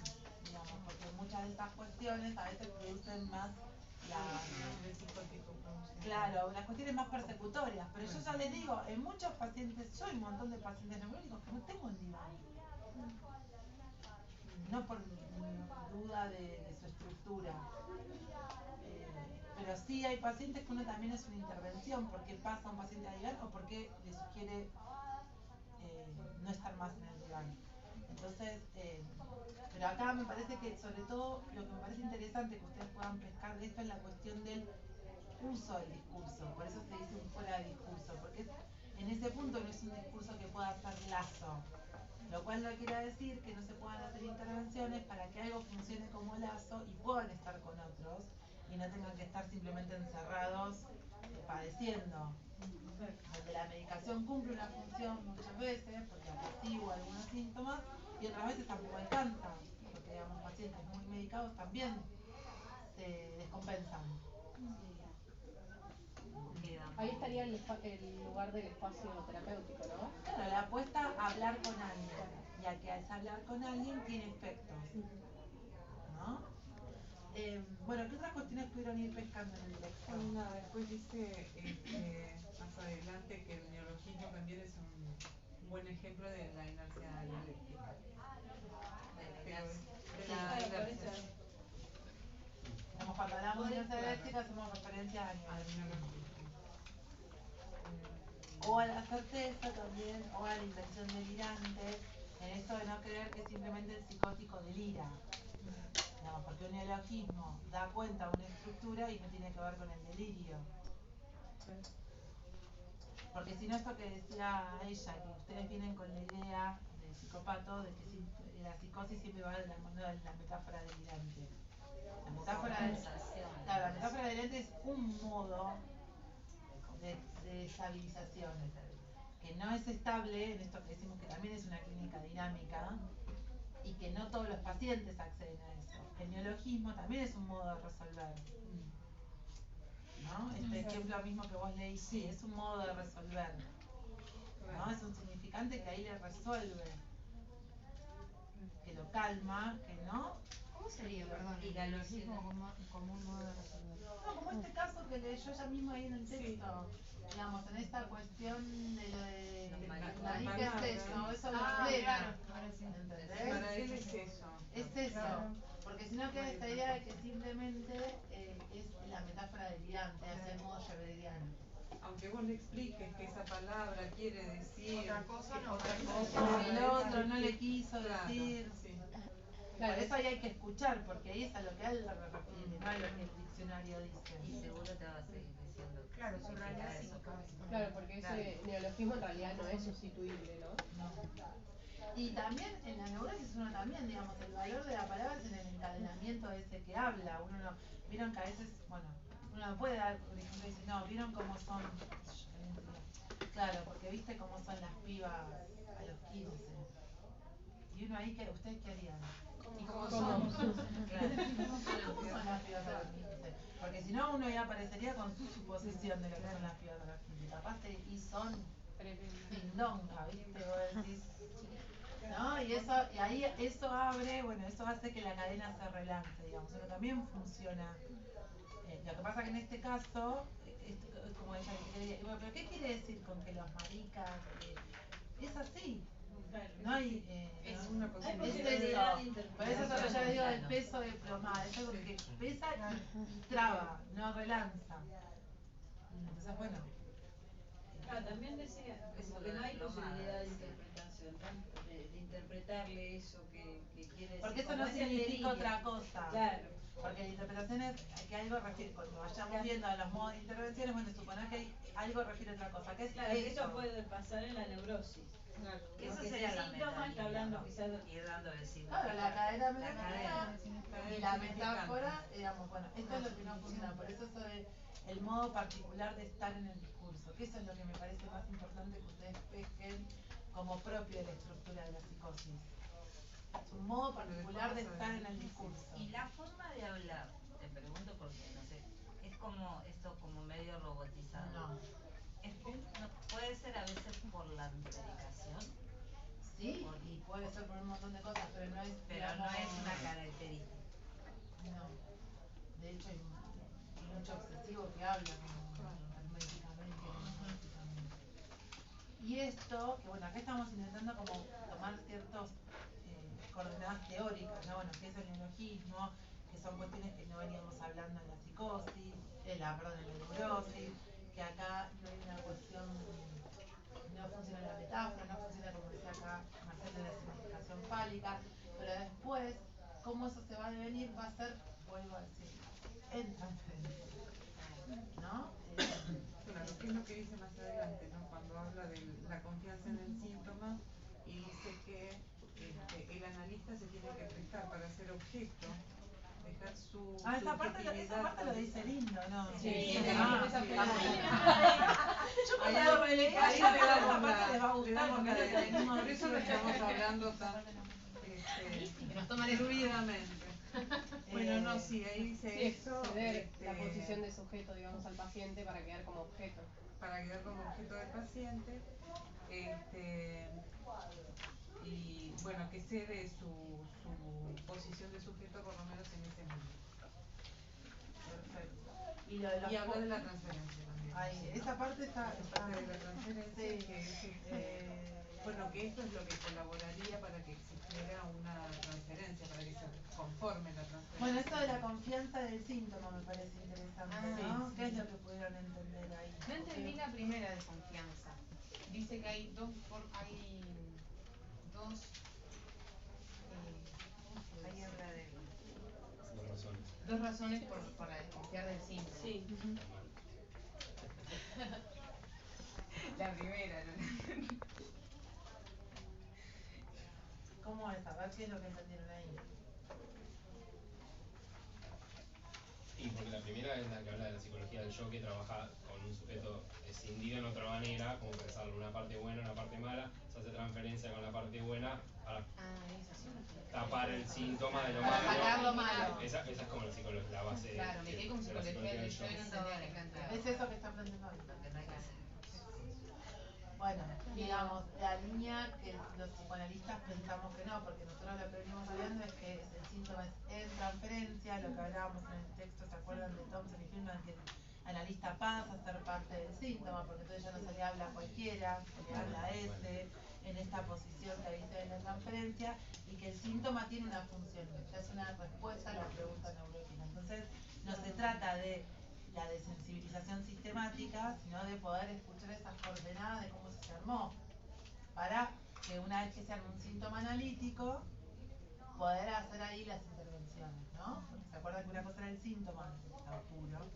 digamos, porque muchas de estas cuestiones a veces producen más claro, las cuestiones más persecutorias. Pero yo ya les digo, en muchos pacientes, yo hay un montón de pacientes neurológicos que no tengo un diván. No por duda de su estructura. Pero sí hay pacientes que uno también es una intervención, porque pasa un paciente a diván o porque le sugiere no estar más en el diván. Entonces, pero acá me parece que sobre todo lo que me parece interesante que ustedes puedan pescar de esto es la cuestión del uso del discurso. Por eso se dice un fuera de discurso, porque en ese punto no es un discurso que pueda ser lazo. Lo cual no quiere decir que no se puedan hacer intervenciones para que algo funcione como lazo y puedan estar con otros y no tengan que estar simplemente encerrados padeciendo. Donde la medicación cumple una función muchas veces porque apacigua algunos síntomas y otras veces tampoco alcanza, porque digamos pacientes muy medicados también se descompensan. Ahí estaría el lugar del espacio terapéutico, ¿no? Claro, la apuesta a hablar con alguien, y a que al hablar con alguien tiene efectos, ¿no? Bueno, ¿qué otras cuestiones pudieron ir pescando en el texto? Nada, después dice más adelante que el neologismo también es un buen ejemplo de la inercia dialéctica. De la inercia. Cuando hablamos de inercia dialéctica hacemos referencia al neologismo. O a la certeza también, o a la intención delirante, en esto de no creer que simplemente el psicótico delira. Digamos, porque un neologismo da cuenta de una estructura y no tiene que ver con el delirio. Porque si no, esto que decía ella, que ustedes vienen con la idea del psicópato de que la psicosis siempre va de la mano de la metáfora delirante. La metáfora delirante es un modo de estabilización, que no es estable, en esto que decimos que también es una clínica dinámica, y que no todos los pacientes acceden a eso. El neologismo también es un modo de resolver, ¿no? Este ejemplo mismo que vos leíste, es un modo de resolver, ¿no? Es un significante que ahí le resuelve, que lo calma, que no. ¿Cómo sería, perdón, el neologismo como un modo de resolver? No, como este caso que leyó ella misma ahí en el texto, digamos, en esta cuestión de lo de marica es eso, eso lo ordena, ¿entendés? Para él es eso. Es eso, porque si no queda esta idea de que simplemente es la metáfora delirante, hacia el modo shaberiano. Aunque vos le expliques que esa palabra quiere decir otra cosa, el otro no le quiso decir. Claro, por eso ahí hay que escuchar, porque ahí es a lo que él refiere, no a lo que el diccionario dice. Y seguro te va a seguir diciendo que claro, su realidad significa eso. Claro, porque ese neologismo en realidad no es sustituible, ¿no? Y también en la neurosis uno también, digamos, el valor de la palabra es en el encadenamiento ese que habla. Uno no, vieron que a veces, bueno, uno no puede dar, por ejemplo, dice, no, vieron cómo son, claro, porque viste cómo son las pibas a los 15. Y uno ahí, que ¿ustedes qué harían? ¿Y cómo son? Claro. ¿Cómo son las pibas a los 15? Porque si no, uno ya aparecería con su suposición de lo que son las pibas a los 15. Capaz y son pindonga, ¿viste? Vos decís, ¿no? Y ahí eso abre, bueno, eso hace que la cadena se relance, digamos, pero también funciona. Lo que pasa que en este caso, como ella dice, bueno, pero ¿qué quiere decir con que los maricas? Es así. No hay, es una posibilidad de interpretación. Por eso solo yo le digo del peso de plomada, es algo que pesa y traba, no relanza. Entonces, bueno. Claro, también decía como que no hay posibilidad de interpretación, de interpretarle eso que quiere decir. Porque eso no significa otra cosa. Porque la interpretación es que algo refiere, cuando vayamos viendo a los modos de intervenciones, bueno, suponer que hay algo refiere a otra cosa. ¿Qué es Claro, que eso puede pasar en la neurosis. Claro, eso Porque sería ese la síntoma está metáfora, hablando ¿no? quizás de... Ir dando de significado. Claro, la cadena La cadena. y la metáfora, digamos, bueno, esto es lo que no funciona, por eso sobre el modo particular de estar en el discurso, que eso es lo que me parece más importante que ustedes pesquen como propio de la estructura de la psicosis. Es un modo particular de estar en el discurso. Y la forma de hablar, te pregunto porque, no sé, es como esto como medio robotizado. No. No, puede ser a veces por la medicación. Sí, y puede ser por un montón de cosas, pero no es, pero no es una característica. No. De hecho hay mucho obsesivo que habla herméticamente. Y esto, que bueno, acá estamos intentando como tomar ciertos coordenadas teóricas, ¿no? Bueno, que es el neologismo, que son cuestiones que no veníamos hablando en la psicosis, en la neurosis, que acá no hay una cuestión, no funciona la metáfora, no funciona como decía acá Marcelo, la significación fálica, pero después, cómo eso se va a devenir va a ser, vuelvo a decir, en transferencia, ¿no? Claro, que es lo que dice más adelante, ¿no? Cuando habla de la confianza en el síntoma y dice que el analista se tiene que prestar para ser objeto, dejar su esa parte lo dice lindo, ¿no? Sí, esa sí. Yo cuando lo releía, ahí ya le esa damos parte les va a gustar porque la- lo que venimos por eso lo estamos hablando tan Que nos toman el fluidamente. Bueno, no, sí, ahí dice Sí, eso. ceder la posición de sujeto, digamos, al paciente para quedar como objeto. Para quedar como objeto del paciente. Y bueno, que cede su posición de sujeto por lo menos en ese momento. Perfecto. Y habla de la transferencia también. Ay, esa parte está de la transferencia, sí. que es bueno, que esto es lo que colaboraría para que existiera una transferencia, para que se conforme la transferencia. Bueno, esto de la confianza del síntoma me parece interesante, ¿no? Sí, ¿Qué es lo que pudieron entender ahí? No entendí la primera de confianza. Dice que hay dos Ahí habla de dos razones para desconfiar del síntoma. Sí. La primera, ¿no? ¿Cómo es? A ver qué es lo que entendieron ahí. Y porque la primera es la que habla de la psicología del yo, que trabaja con un sujeto escindido en otra manera, como pensarlo, una parte buena, una parte mala, se hace transferencia con la parte buena para tapar el síntoma de lo malo. Sacar lo malo. Esa es como la psicología, la base Claro, me quedé con de la psicología del yo y no yo. entendía qué planteaba. Es eso que está planteando ahí. lo que no hay que hacer. Bueno, digamos, la línea que los psicoanalistas pensamos que no, porque nosotros lo que venimos hablando es que el síntoma es en transferencia, lo que hablábamos en el texto, ¿se acuerdan de Thompson y Friedman? Que el analista pasa a ser parte del síntoma, porque entonces ya no se le habla a cualquiera, se le habla a ese, en esta posición que dice de la transferencia, y que el síntoma tiene una función, ya es una respuesta a la pregunta neurótica. Entonces, no se trata de la desensibilización sistemática, sino de poder escuchar esas coordenadas de cómo se armó, para que una vez que se arma un síntoma analítico, poder hacer ahí las intervenciones, ¿no? Porque se acuerdan que una cosa era el síntoma, estado puro,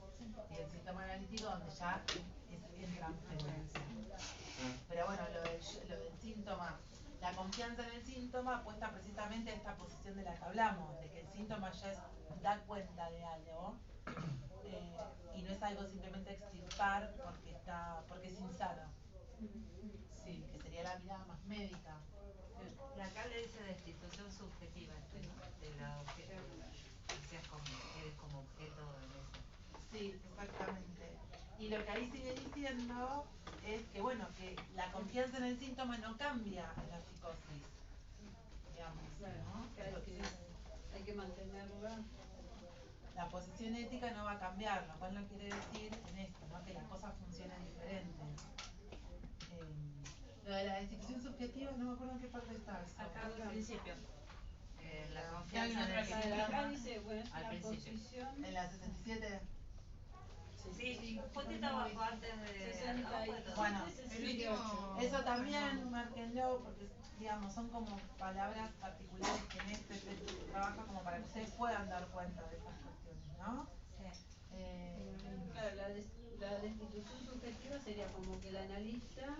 y el síntoma analítico donde ya es en transferencia. Pero bueno, lo del síntoma, la confianza en el síntoma apuesta precisamente a esta posición de la que hablamos, de que el síntoma ya da cuenta de algo, y no es algo simplemente extirpar porque es insano. Sí, que sería la mirada más médica. Y acá le dice destitución subjetiva, de la objeto, eres como objeto en eso. Sí, exactamente. Y lo que ahí sigue diciendo es que bueno, que la confianza en el síntoma no cambia en la psicosis, digamos, ¿no? Hay que mantenerla. La posición ética no va a cambiar, lo cual no quiere decir en esto, ¿no? Que las cosas funcionen diferente. Lo de la destitución subjetiva, no me acuerdo en qué parte está eso. Acá al principio. La Hay confianza una en el otra que síntoma. Acá dice, bueno, Al la principio. posición. En la 67. Sí, un poquito abajo antes de... 67, Bueno, 68. eso también márquenlo porque digamos son como palabras particulares que en este texto se trabaja como para que ustedes puedan dar cuenta de esas cuestiones, ¿no? Claro, la destitución subjetiva sería que el analista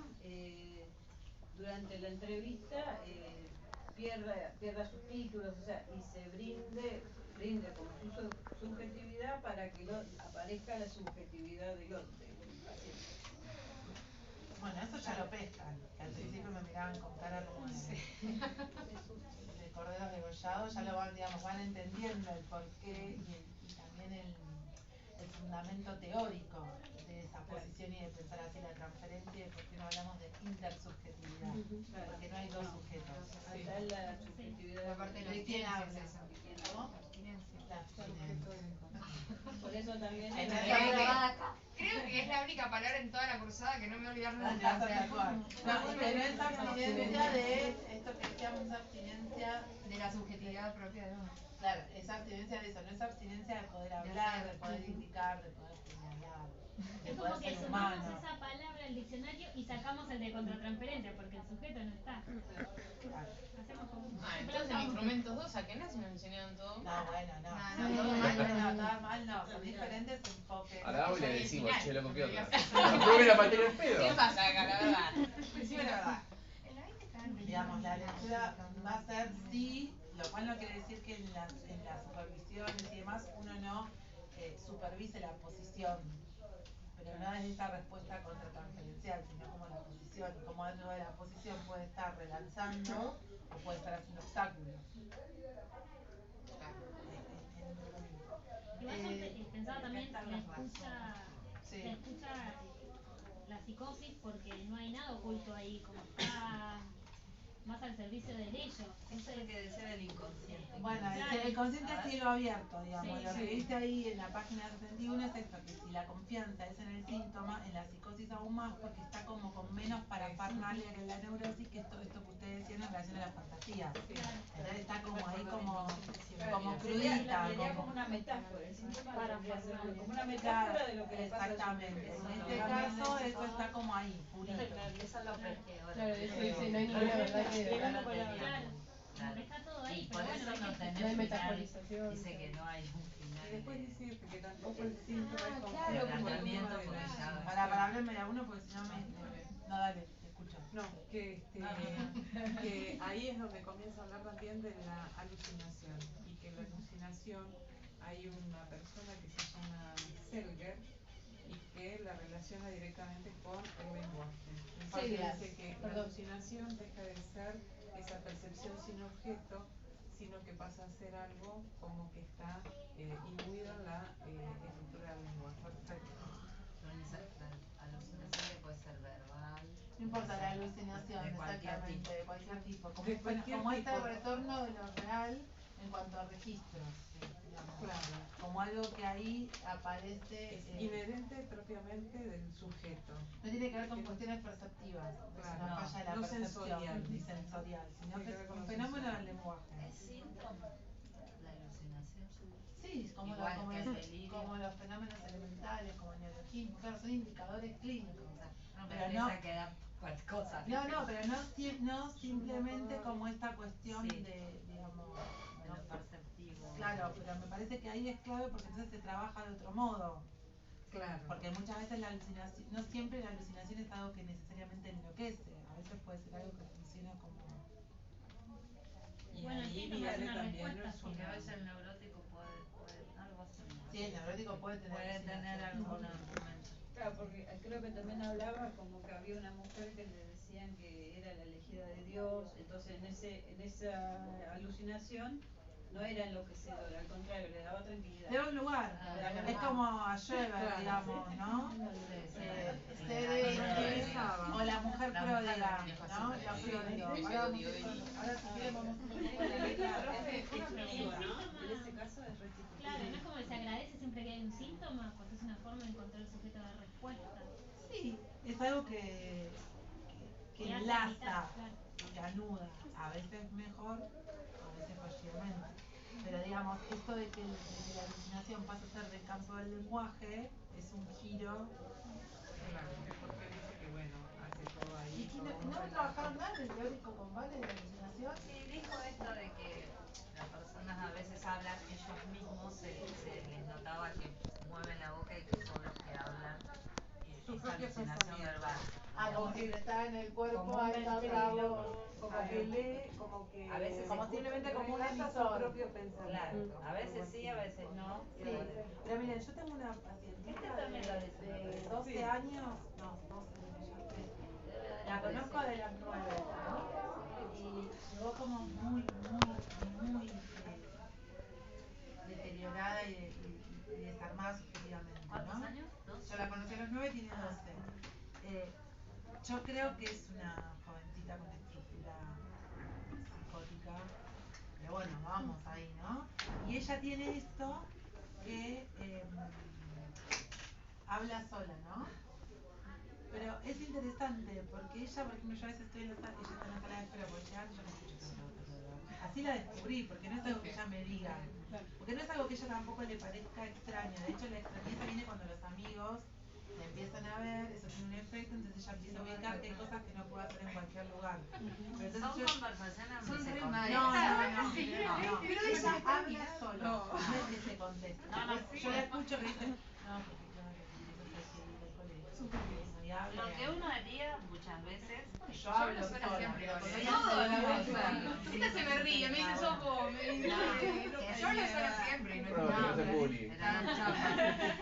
durante la entrevista pierda sus títulos, o sea, y se brinde como su subjetividad para que aparezca la subjetividad del paciente. Bueno, eso ya lo pescan, que al principio me miraban con cara como de cordero degollado, ya lo van, digamos, van entendiendo el porqué y también el fundamento teórico de esa posición y de pensar así la transferencia y por qué no hablamos de intersubjetividad, porque no hay dos sujetos. Acá la subjetividad La parte de la ¿De quién abstinencia habla? es esa. ¿Cómo? Abstinencia. La abstinencia. Por eso también Creo que es la única palabra en toda la cursada que no me voy a olvidar nunca. No, O sea, y que no es abstinencia de esto que decíamos, es abstinencia de la subjetividad propia de uno. Claro, es abstinencia de eso, no es abstinencia de poder hablar, de poder indicar, de poder señalar, de Es poder como que ser sumamos humano. esa palabra al diccionario y sacamos el de contratransferencia porque el sujeto no está. Hacemos como Entonces en instrumentos 2, ¿a qué no se me enseñaron todo? No, bueno, no. No, Todo no, mal, no. no, todo mal, no. Son diferentes enfoques. A la aula le decimos, che, loco, ¿qué onda? Claro. Apruebe la materia en pedo. ¿Qué pasa acá, la verdad? Decime la verdad. En la 20 estaban Digamos, la lectura va a ser sí, lo cual no quiere decir que en las supervisiones y demás uno no supervise la posición, pero no es esa respuesta contratransferencial, sino como la posición, como dentro de la posición puede estar relanzando o puede estar haciendo obstáculos. Igual yo pensaba también la escucha la psicosis porque no hay nada oculto ahí, como está más al servicio del ello. Eso es lo que decía del inconsciente. Bueno, Claro. el consciente es cielo abierto, digamos. Sí, Lo que sí. dice ahí en la página 61 es esto, que si la confianza es en el síntoma, en la psicosis aún más, porque está como con menos parafernalia que en la neurosis, que esto que ustedes decían en relación a la fantasía. Entonces está como ahí como crudita. Sería como una metáfora, el síntoma vendría a ser como una Claro, metáfora de lo que le pasa al exactamente. sujeto. En este caso eso está como ahí, purito. Eso lo pesqué ahora. Claro, sí, no hay ninguna verdad que Claro, como que está todo ahí, Y pero por bueno, eso hay no que- tenés no hay final. metaforización. Dice que no hay un final. Y después dice que tampoco el síntoma es como claro, el tratamiento tema de porque la- ya- Para hablarme a uno, porque si no no, dale, te escucho. No, que ahí es donde comienza a hablar también de la alucinación y que la alucinación hay una persona que se llama Selger y que la relaciona directamente con el lenguaje. En parte dice que la alucinación deja de ser esa percepción sin objeto, sino que pasa a ser algo como que está imbuido en la estructura del lenguaje. La alucinación que puede ser verbal. No importa la alucinación, de cualquier exactamente, tipo. de cualquier tipo. Como, De cualquier como este tipo. retorno de lo real en cuanto a registros, digamos. Claro. Como algo que ahí aparece. Es inherente propiamente del sujeto. No tiene que ver con cuestiones perceptivas, es Claro, una falla de la no percepción sensorial. ni sensorial, sino Tiene que que ver es con un lo fenómeno sensorial. del lenguaje. ¿Es síntoma? La alucinación. Sí, es como, Igual como, que el delirio. como los fenómenos elementales, como el neologismo, claro, son indicadores clínicos. No me Pero no, piensa que da cualquier cosa. no, pero no simplemente como esta cuestión Sí. de, digamos, De no, lo perceptivo. claro, pero me parece que ahí es clave porque entonces se trabaja de otro modo. Claro. Porque muchas veces la alucinación, no siempre la alucinación es algo que necesariamente enloquece, a veces puede ser algo que funciona como... Y Bueno, el ahí síntoma es Viale una también respuesta, es Porque a una... veces el neurótico puede algo así. Sí, el neurótico puede tener algún argumento. Claro, porque creo que también hablaba como que había una mujer que le decían que era la elegida de Dios, entonces en esa alucinación no era enloquecedora, al contrario, le daba tranquilidad. De un lugar, es como a Schreber, digamos, ¿no? O la mujer pródiga, ¿no? La pródiga. Ahora si quieren vamos a En este caso es restitutivo. Claro, no es como que se agradece siempre que hay un síntoma, porque es una forma de encontrar el sujeto de respuesta. Sí, es algo que Que hace enlaza, evitar, claro. que anuda, a veces mejor, a veces fallidamente. Pero digamos, esto de que la alucinación pasa a ser del campo del lenguaje es un giro. Claro, es porque dice que bueno, hace todo ahí. ¿Y todo un no relato. trabajaron nada en el teórico con Vale de la alucinación? Sí, dijo esto de que las personas a veces hablan ellos mismos, se les notaba que mueven la boca y que son los que hablan esa alucinación verbal. Como que está en el cuerpo, como un hay otra ventrilo, voz. Como que lee, como que a veces Como simplemente como un relata su emisor. propio pensamiento. Claro, a veces sí, a veces no. Sí, pero miren, yo tengo una pacientita Este también lo dice, me de parece. 12 años, no, 12, bueno, ya 13. La conozco de las 9, ¿no? Y llegó como muy deteriorada y desarmada subjetivamente, ¿no? ¿Cuántos años? Yo la conocí a los 9 y tiene 12. Yo creo que es una jovencita con estructura psicótica, pero bueno, vamos ahí, ¿no? Y ella tiene esto que habla sola, ¿no? Pero es interesante porque ella, por ejemplo, yo a veces estoy en la sala, ella está en la sala de espera por llegar y yo no escucho tanto. Así la descubrí, porque no es algo que ella me diga, porque no es algo que a ella tampoco le parezca extraño. De hecho, la extrañeza viene cuando los amigos la empiezan a ver, eso tiene un efecto, entonces ella empieza a ubicar que hay cosas que no puede hacer en cualquier lugar. Pero entonces Son conversaciones donde se contestan. No, pero ella habla sola, no es que se contesta. Yo la escucho que dice, no, porque claro, entonces hay que ir al colegio. Y habla. Lo que uno haría muchas veces. Yo hablo sola siempre, pero porque ella todo se lo va hago sola. Ella se me ríe, me dice sos vos, me dice yo hablo sola siempre y no Bueno, pero hace bullying.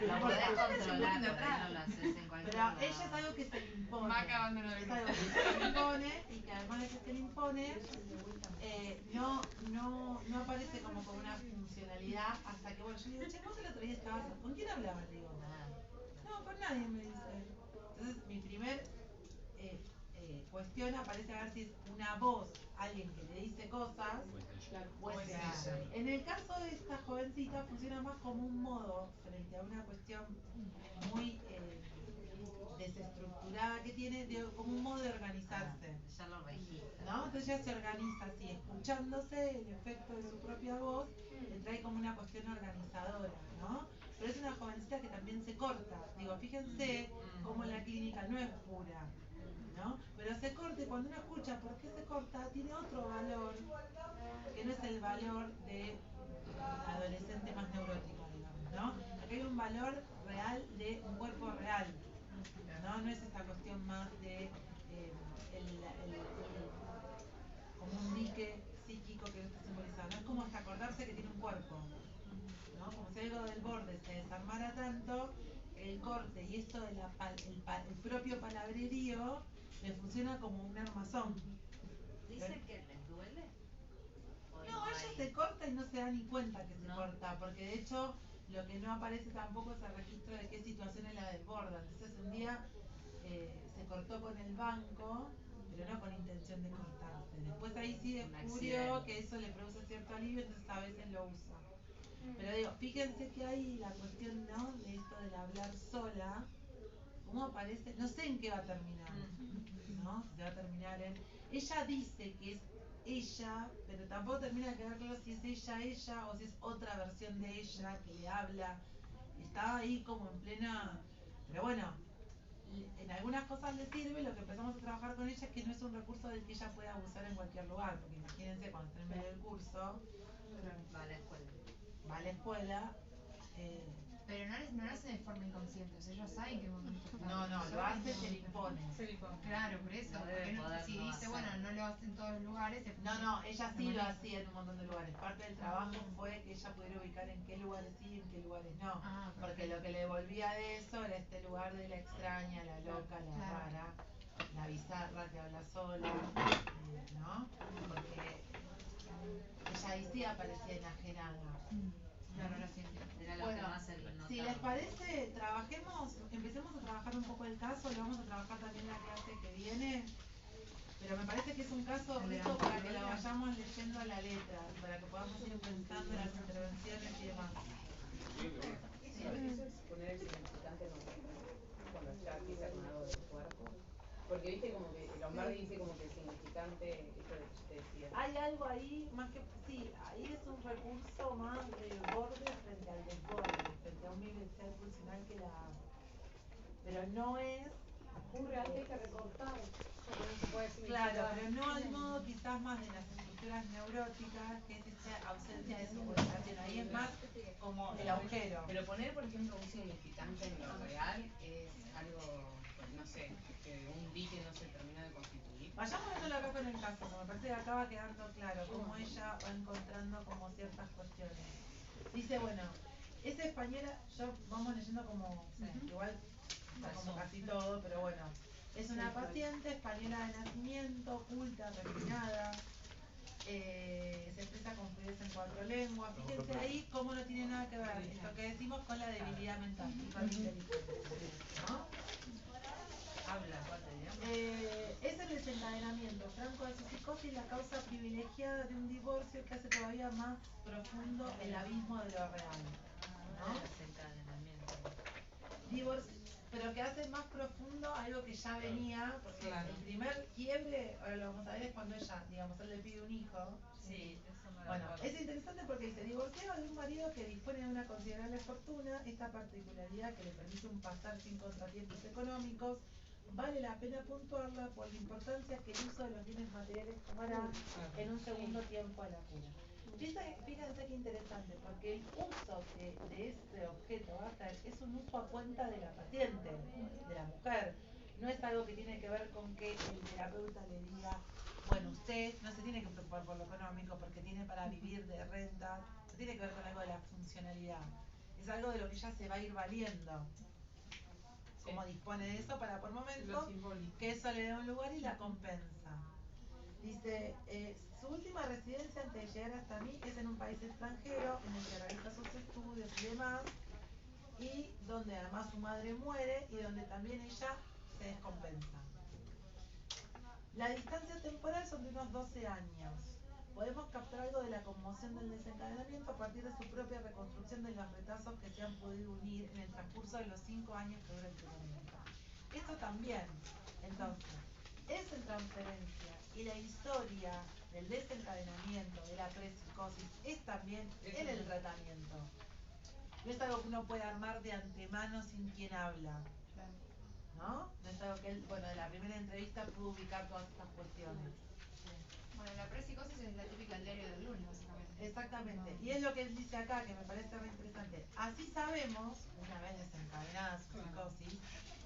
Lo podés controlar, por ahí no lo haces en cualquier Pero lado. ella es algo que se le impone. Maca abandonó el Es algo que se le impone y que además de que se le impone, no aparece como con una funcionalidad hasta que, bueno, yo digo, che, vos el otro día estabas, ¿con quién hablabas? Digo, no, con nadie, me dice. Entonces, mi primer cuestión aparece a ver si es una voz, alguien que le dice cosas, o es ella. En el caso de esta jovencita funciona más como un modo frente a una cuestión muy desestructurada que tiene, como un modo de organizarse. Ya lo registra. ¿No? Entonces ella se organiza así, escuchándose el efecto de su propia voz, le trae como una cuestión organizadora, ¿no? Pero es una jovencita que también se corta. Digo, fíjense cómo la clínica no es pura, ¿no? Pero se corta y cuando uno escucha por qué se corta, tiene otro valor, que no es el valor de un adolescente más neurótico, digamos, ¿no? Acá hay un valor real de un cuerpo real, ¿no? No es esta cuestión más de como un dique psíquico que no está simbolizado, no es como hasta acordarse que tiene un cuerpo, ¿no? Como si algo del borde se desarmara tanto, el corte y esto de el propio palabrerío le funciona como un armazón. ¿Dice que les duele? No, ella se corta y no se da ni cuenta que se corta, porque de hecho lo que no aparece tampoco es el registro de qué situación la desborda. Entonces un día se cortó con el banco, pero no con intención de cortarse. Después ahí sí descubrió que eso le produce cierto alivio, entonces a veces lo usa. Pero digo, fíjense que hay la cuestión, ¿no? De esto del hablar sola, cómo aparece, no sé en qué va a terminar, ¿no? Si se va a terminar en... Ella dice que es ella, pero tampoco termina de quedar claro si es ella o si es otra versión de ella que le habla. Estaba ahí como en plena... Pero bueno, en algunas cosas le sirve, lo que empezamos a trabajar con ella es que no es un recurso del que ella pueda abusar en cualquier lugar, porque imagínense cuando está en medio del curso, Va a la escuela. va a la escuela, pero no lo hace de forma inconsciente, o sea, ellos saben que momento está. no, lo hace, se le impone. Claro, por eso, porque si dice, bueno, no lo hace en todos los lugares, No, ella sí lo hacía en un montón de lugares. Parte del trabajo fue que ella pudiera ubicar en qué lugares sí y en qué lugares no. Porque lo que le devolvía de eso era este lugar de la extraña, la loca, la rara, la bizarra que habla sola, ¿no? Porque ella ahí sí aparecía enajenada. Claro, ahora sí. Era lo que más se notaba. Si les parece, empecemos a trabajar un poco el caso, lo vamos a trabajar también la clase que viene. Pero me parece que es un caso rico para que lo vayamos leyendo a la letra, para que podamos ir pensando en las intervenciones y demás. Sí, a veces poner el significante cuando ya empieza con algo del cuerpo. Porque viste como que Lombardi dice como que el significante, esto de que yo te decía. Hay algo ahí, más que, sí, ahí es un recurso más de borde frente al desborde, frente a una identidad funcional que la... Pero no es... Ocurre, hay que recortar. Claro, pero no al modo quizás más de las estructuras estructuras neuróticas, que es esta ausencia de subordinación. Ahí es más como el agujero. Pero poner, por ejemplo, un significante en lo real es algo, pues, no sé, que un dique no se termina de constituir. Vayamos viéndolo acá con el caso, me parece que acá va quedando claro cómo ella va encontrando como ciertas cuestiones. Dice, bueno, es española, vamos leyendo como, igual está como casi todo, pero bueno. Es una paciente española de nacimiento, culta, refinada, se expresa con fluidez en 4 lenguas. Fíjense ahí cómo no tiene nada que ver esto que decimos con la debilidad mental y con la inteligencia, ¿no? Habla, ¿cuál te es el desencadenamiento franco de su psicosis la causa privilegiada de un divorcio que hace todavía más profundo el abismo de lo real, ¿no? Desencadenamiento. Divorcio, pero que hace más profundo algo que ya venía, porque el primer quiebre, ahora lo vamos a ver, es cuando ella, digamos, él le pide un hijo. Sí, eso me lo Bueno, acuerdo. es interesante porque dice, divorciado de un marido que dispone de una considerable fortuna, esta particularidad que le permite un pasar sin contratiempos económicos, vale la pena puntuarla por la importancia que el uso de los bienes materiales tomará en un segundo tiempo a la cura. Fíjense qué interesante, porque el uso que de este objeto va a hacer es un uso a cuenta de la paciente, de la mujer. No es algo que tiene que ver con que el terapeuta le diga, bueno, usted no se tiene que preocupar por lo económico porque tiene para vivir de renta, no tiene que ver con algo de la funcionalidad. Es algo de lo que ella se va a ir valiendo. Como dispone de eso para por momentos que eso le da un lugar y la compensa. Dice, su última residencia antes de llegar hasta mí es en un país extranjero en el que realiza sus estudios y demás, y donde además su madre muere y donde también ella se descompensa. La distancia temporal son de unos 12 años. Podemos captar algo de la conmoción del desencadenamiento a partir de su propia reconstrucción de los retazos que se han podido unir en el transcurso de los 5 años que dura el tratamiento. Esto también, entonces, es en transferencia y la historia del desencadenamiento, de la prepsicosis, es también en el tratamiento. No es algo que uno puede armar de antemano sin quien habla, ¿no? No es algo que él, bueno, de la primera entrevista pudo ubicar todas estas cuestiones. Bueno, la prepsicosis es la típica del diario del lunes, básicamente. Exactamente, y es lo que él dice acá, que me parece muy interesante. Así sabemos, una vez desencadenada su psicosis,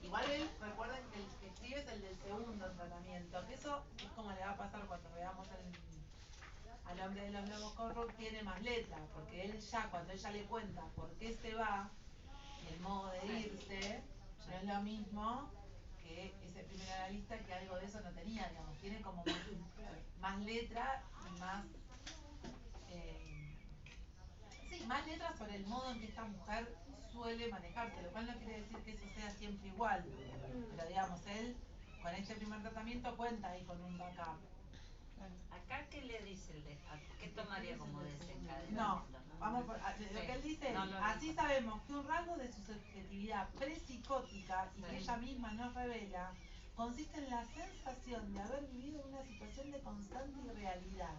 igual él, recuerden que el que escribe es el del segundo tratamiento, que eso es como le va a pasar cuando veamos al hombre de los lobos Corro, tiene más letras, porque él ya, cuando ella le cuenta por qué se va, y el modo de irse, no es lo mismo que ese primer analista que algo de eso no tenía, digamos, tiene como más letra y más más letras sobre el modo en que esta mujer suele manejarse, lo cual no quiere decir que eso sea siempre igual, pero digamos, él con este primer tratamiento cuenta ahí con un backup. ¿Acá qué le dice qué tomaría como desencadenamiento? No, vamos por, lo que él dice es, así sabemos que un rasgo de su subjetividad prepsicótica y que ella misma nos revela, consiste en la sensación de haber vivido una situación de constante irrealidad,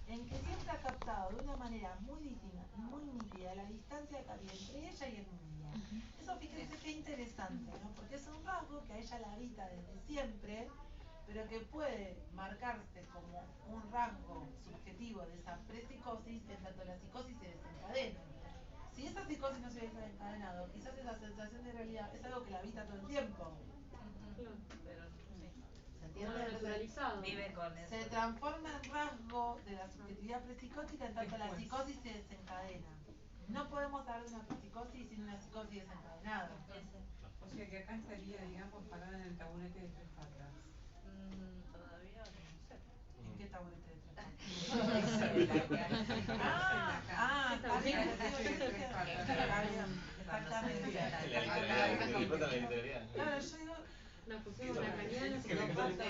en que siempre ha captado de una manera muy nítida la distancia que había entre ella y el mundo. Eso fíjense qué interesante, ¿no? Porque es un rasgo que a ella la habita desde siempre, pero que puede marcarse como un rasgo subjetivo de esa prepsicosis en tanto la psicosis se desencadena. Si esa psicosis no se hubiese desencadenado, quizás esa sensación de realidad es algo que la habita todo el tiempo. Pero ¿Se entiende? Vive con eso. Se transforma en rasgo de la subjetividad prepsicótica en tanto la psicosis se desencadena. No podemos hablar de una prepsicosis sin una psicosis desencadenada. O sea que acá estaría, digamos, parada en el taburete de 3 patas. Todavía no sé. ¿En qué taburete de 3 patas? Está bien, exactamente. La literalidad. Claro, yo digo, Nos pusimos lacanianos y no Cuando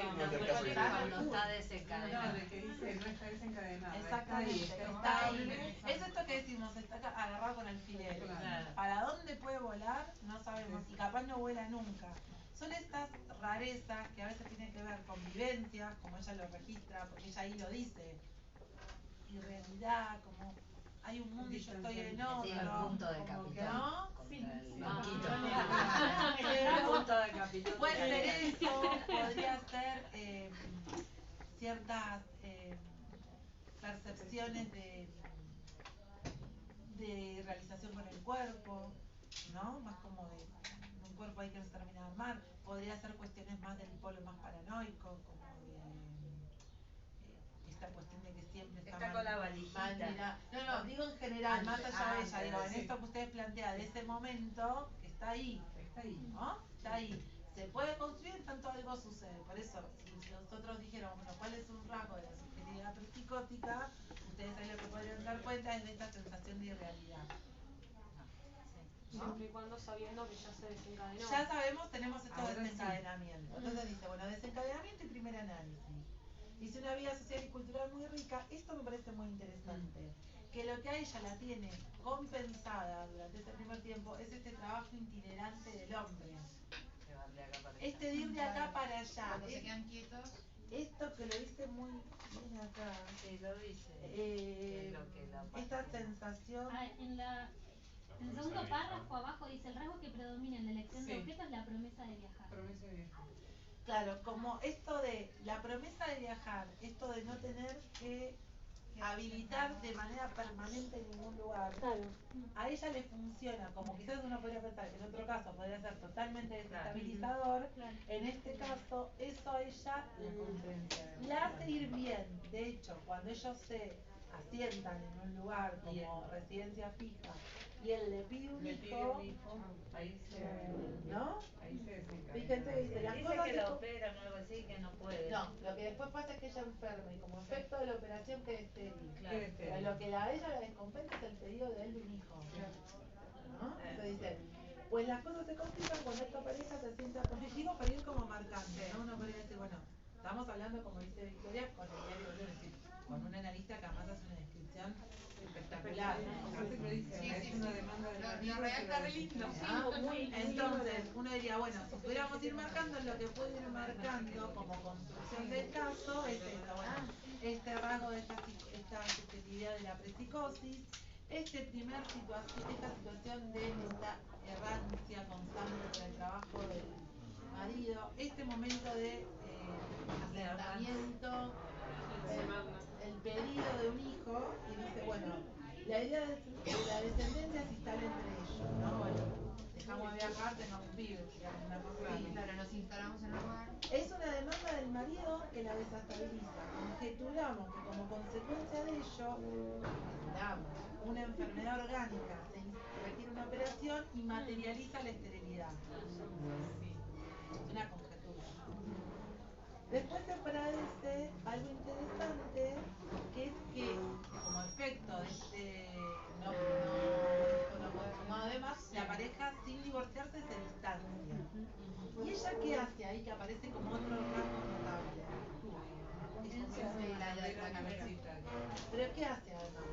está desencadenado. No, de que dice no está desencadenado. exactamente, está ahí. Es esto que decimos, está acá agarrado con alfiler. Claro. Para dónde puede volar, no sabemos, y capaz no vuela nunca. Son estas rarezas que a veces tienen que ver con vivencias, como ella lo registra, porque ella ahí lo dice. Irrealidad, como hay un mundo y yo estoy en otro. Sí, el punto de como Capitón. que no. El punto de Capitón. Puede ser eso, podría ser ciertas percepciones de realización con el cuerpo, ¿no? Más como de un cuerpo ahí que no se termina de armar. Podría ser cuestiones más del polo más paranoico, como de esta cuestión de que siempre está con la valijita. No, digo en general, más allá de ella, digo, en sí. esto que ustedes plantean, de ese momento, que está ahí, ¿no? Está ahí. Se puede construir en tanto algo sucede. Por eso, si nosotros dijéramos, bueno, ¿cuál es un rasgo de la subjetividad psicótica? Ustedes ahí lo que podrían dar cuenta es de esta sensación de irrealidad. ¿No? Siempre y cuando sabiendo que ya se desencadenó. Ya sabemos, tenemos estos Ahora sí. desencadenamientos. Entonces dice, bueno, desencadenamiento y primer análisis. Dice una vida social y cultural muy rica. Esto me parece muy interesante. Que lo que a ella la tiene compensada durante ese primer tiempo es este trabajo itinerante del hombre. Este de ir de acá para allá. Cuando se quedan quietos. Esto que lo dice muy bien acá. Sí, lo dice. Esta sensación. En el segundo párrafo abajo dice: el rasgo que predomina en la elección de Sí. objetos es la promesa de viajar. Promesa de viajar. Claro, como esto de la promesa de viajar, esto de no tener que habilitar de manera permanente en ningún lugar, a ella le funciona, como quizás uno podría pensar que en otro caso podría ser totalmente desestabilizador, en este caso eso a ella la hace ir bien. De hecho, cuando ellos se asientan en un lugar como residencia fija y él le pide un hijo, ahí ¿no? Ahí se desencadena. Fíjense, dice, las Dice cosas que la operan o algo así, que no puede. No, lo que después pasa es que ella enferma y como efecto de la operación queda estéril. Claro. Pero lo que a ella la descompensa es el pedido de él de un hijo. ¿No? Entonces dice, pues las cosas se complican cuando esta pareja se sienta positivo para ir como marcando, ¿no? Uno podría decir, bueno, estamos hablando, como dice Victoria, con el diario de Lunes, con un analista que además hace una descripción espectacular. Aparte que lo dice, es una demanda de la Lo redacta re lindo. Entonces, uno diría, bueno, si pudiéramos ir marcando lo que puede ir marcando como construcción del caso, es esto, bueno, este rasgo de esta subjetividad de la prepsicosis, esta situación de esta errancia constante del trabajo del marido, este momento de asentamiento, el pedido de un hijo, y dice, bueno, la idea de la descendencia se instala entre ellos, ¿no? Bueno, dejamos de viajar, tengamos un pibe, digamos, una cosa así. Claro, nos instalamos en un lugar. Es una demanda del marido que la desestabiliza. Conjeturamos que como consecuencia de ello, una enfermedad orgánica requiere una operación y materializa la esterilidad. Es una conjetura. Después se parece algo interesante, que es que como efecto de este no además la pareja sin divorciarse se distancia. ¿Y ella qué hace ahí que aparece como otro rasgo notable? ¿Pero qué hace además?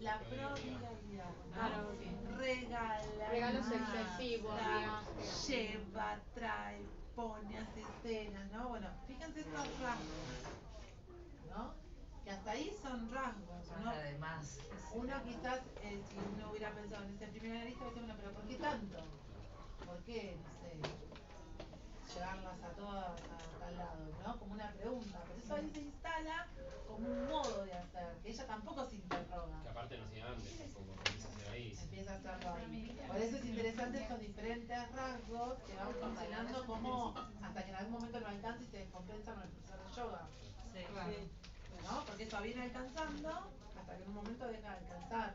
La prodigalidad, ¿no? Regala, Regalos excesivos, lleva, trae, pone, hace escenas, ¿no? Bueno, fíjense estos rasgos, ¿no? Que hasta ahí son rasgos, ¿no? Además. Uno quizás, si uno hubiera pensado en ese primer analista, hubiera dicho, bueno, pero ¿por qué tanto? ¿Por qué, no sé, llevarlas a todas a tal lado, ¿no? Como una pregunta. Pero eso ahí se instala como un modo de hacer, que ella tampoco se interroga. Que aparte no hacía antes tampoco, empieza a hacer ahí. Empieza a hacerlo ahí. Por eso es interesante estos diferentes rasgos que van funcionando como hasta que en algún momento no alcanza y se descompensa con el profesor de yoga. Sí. Claro. ¿No? Porque eso viene alcanzando hasta que en un momento deja de alcanzar.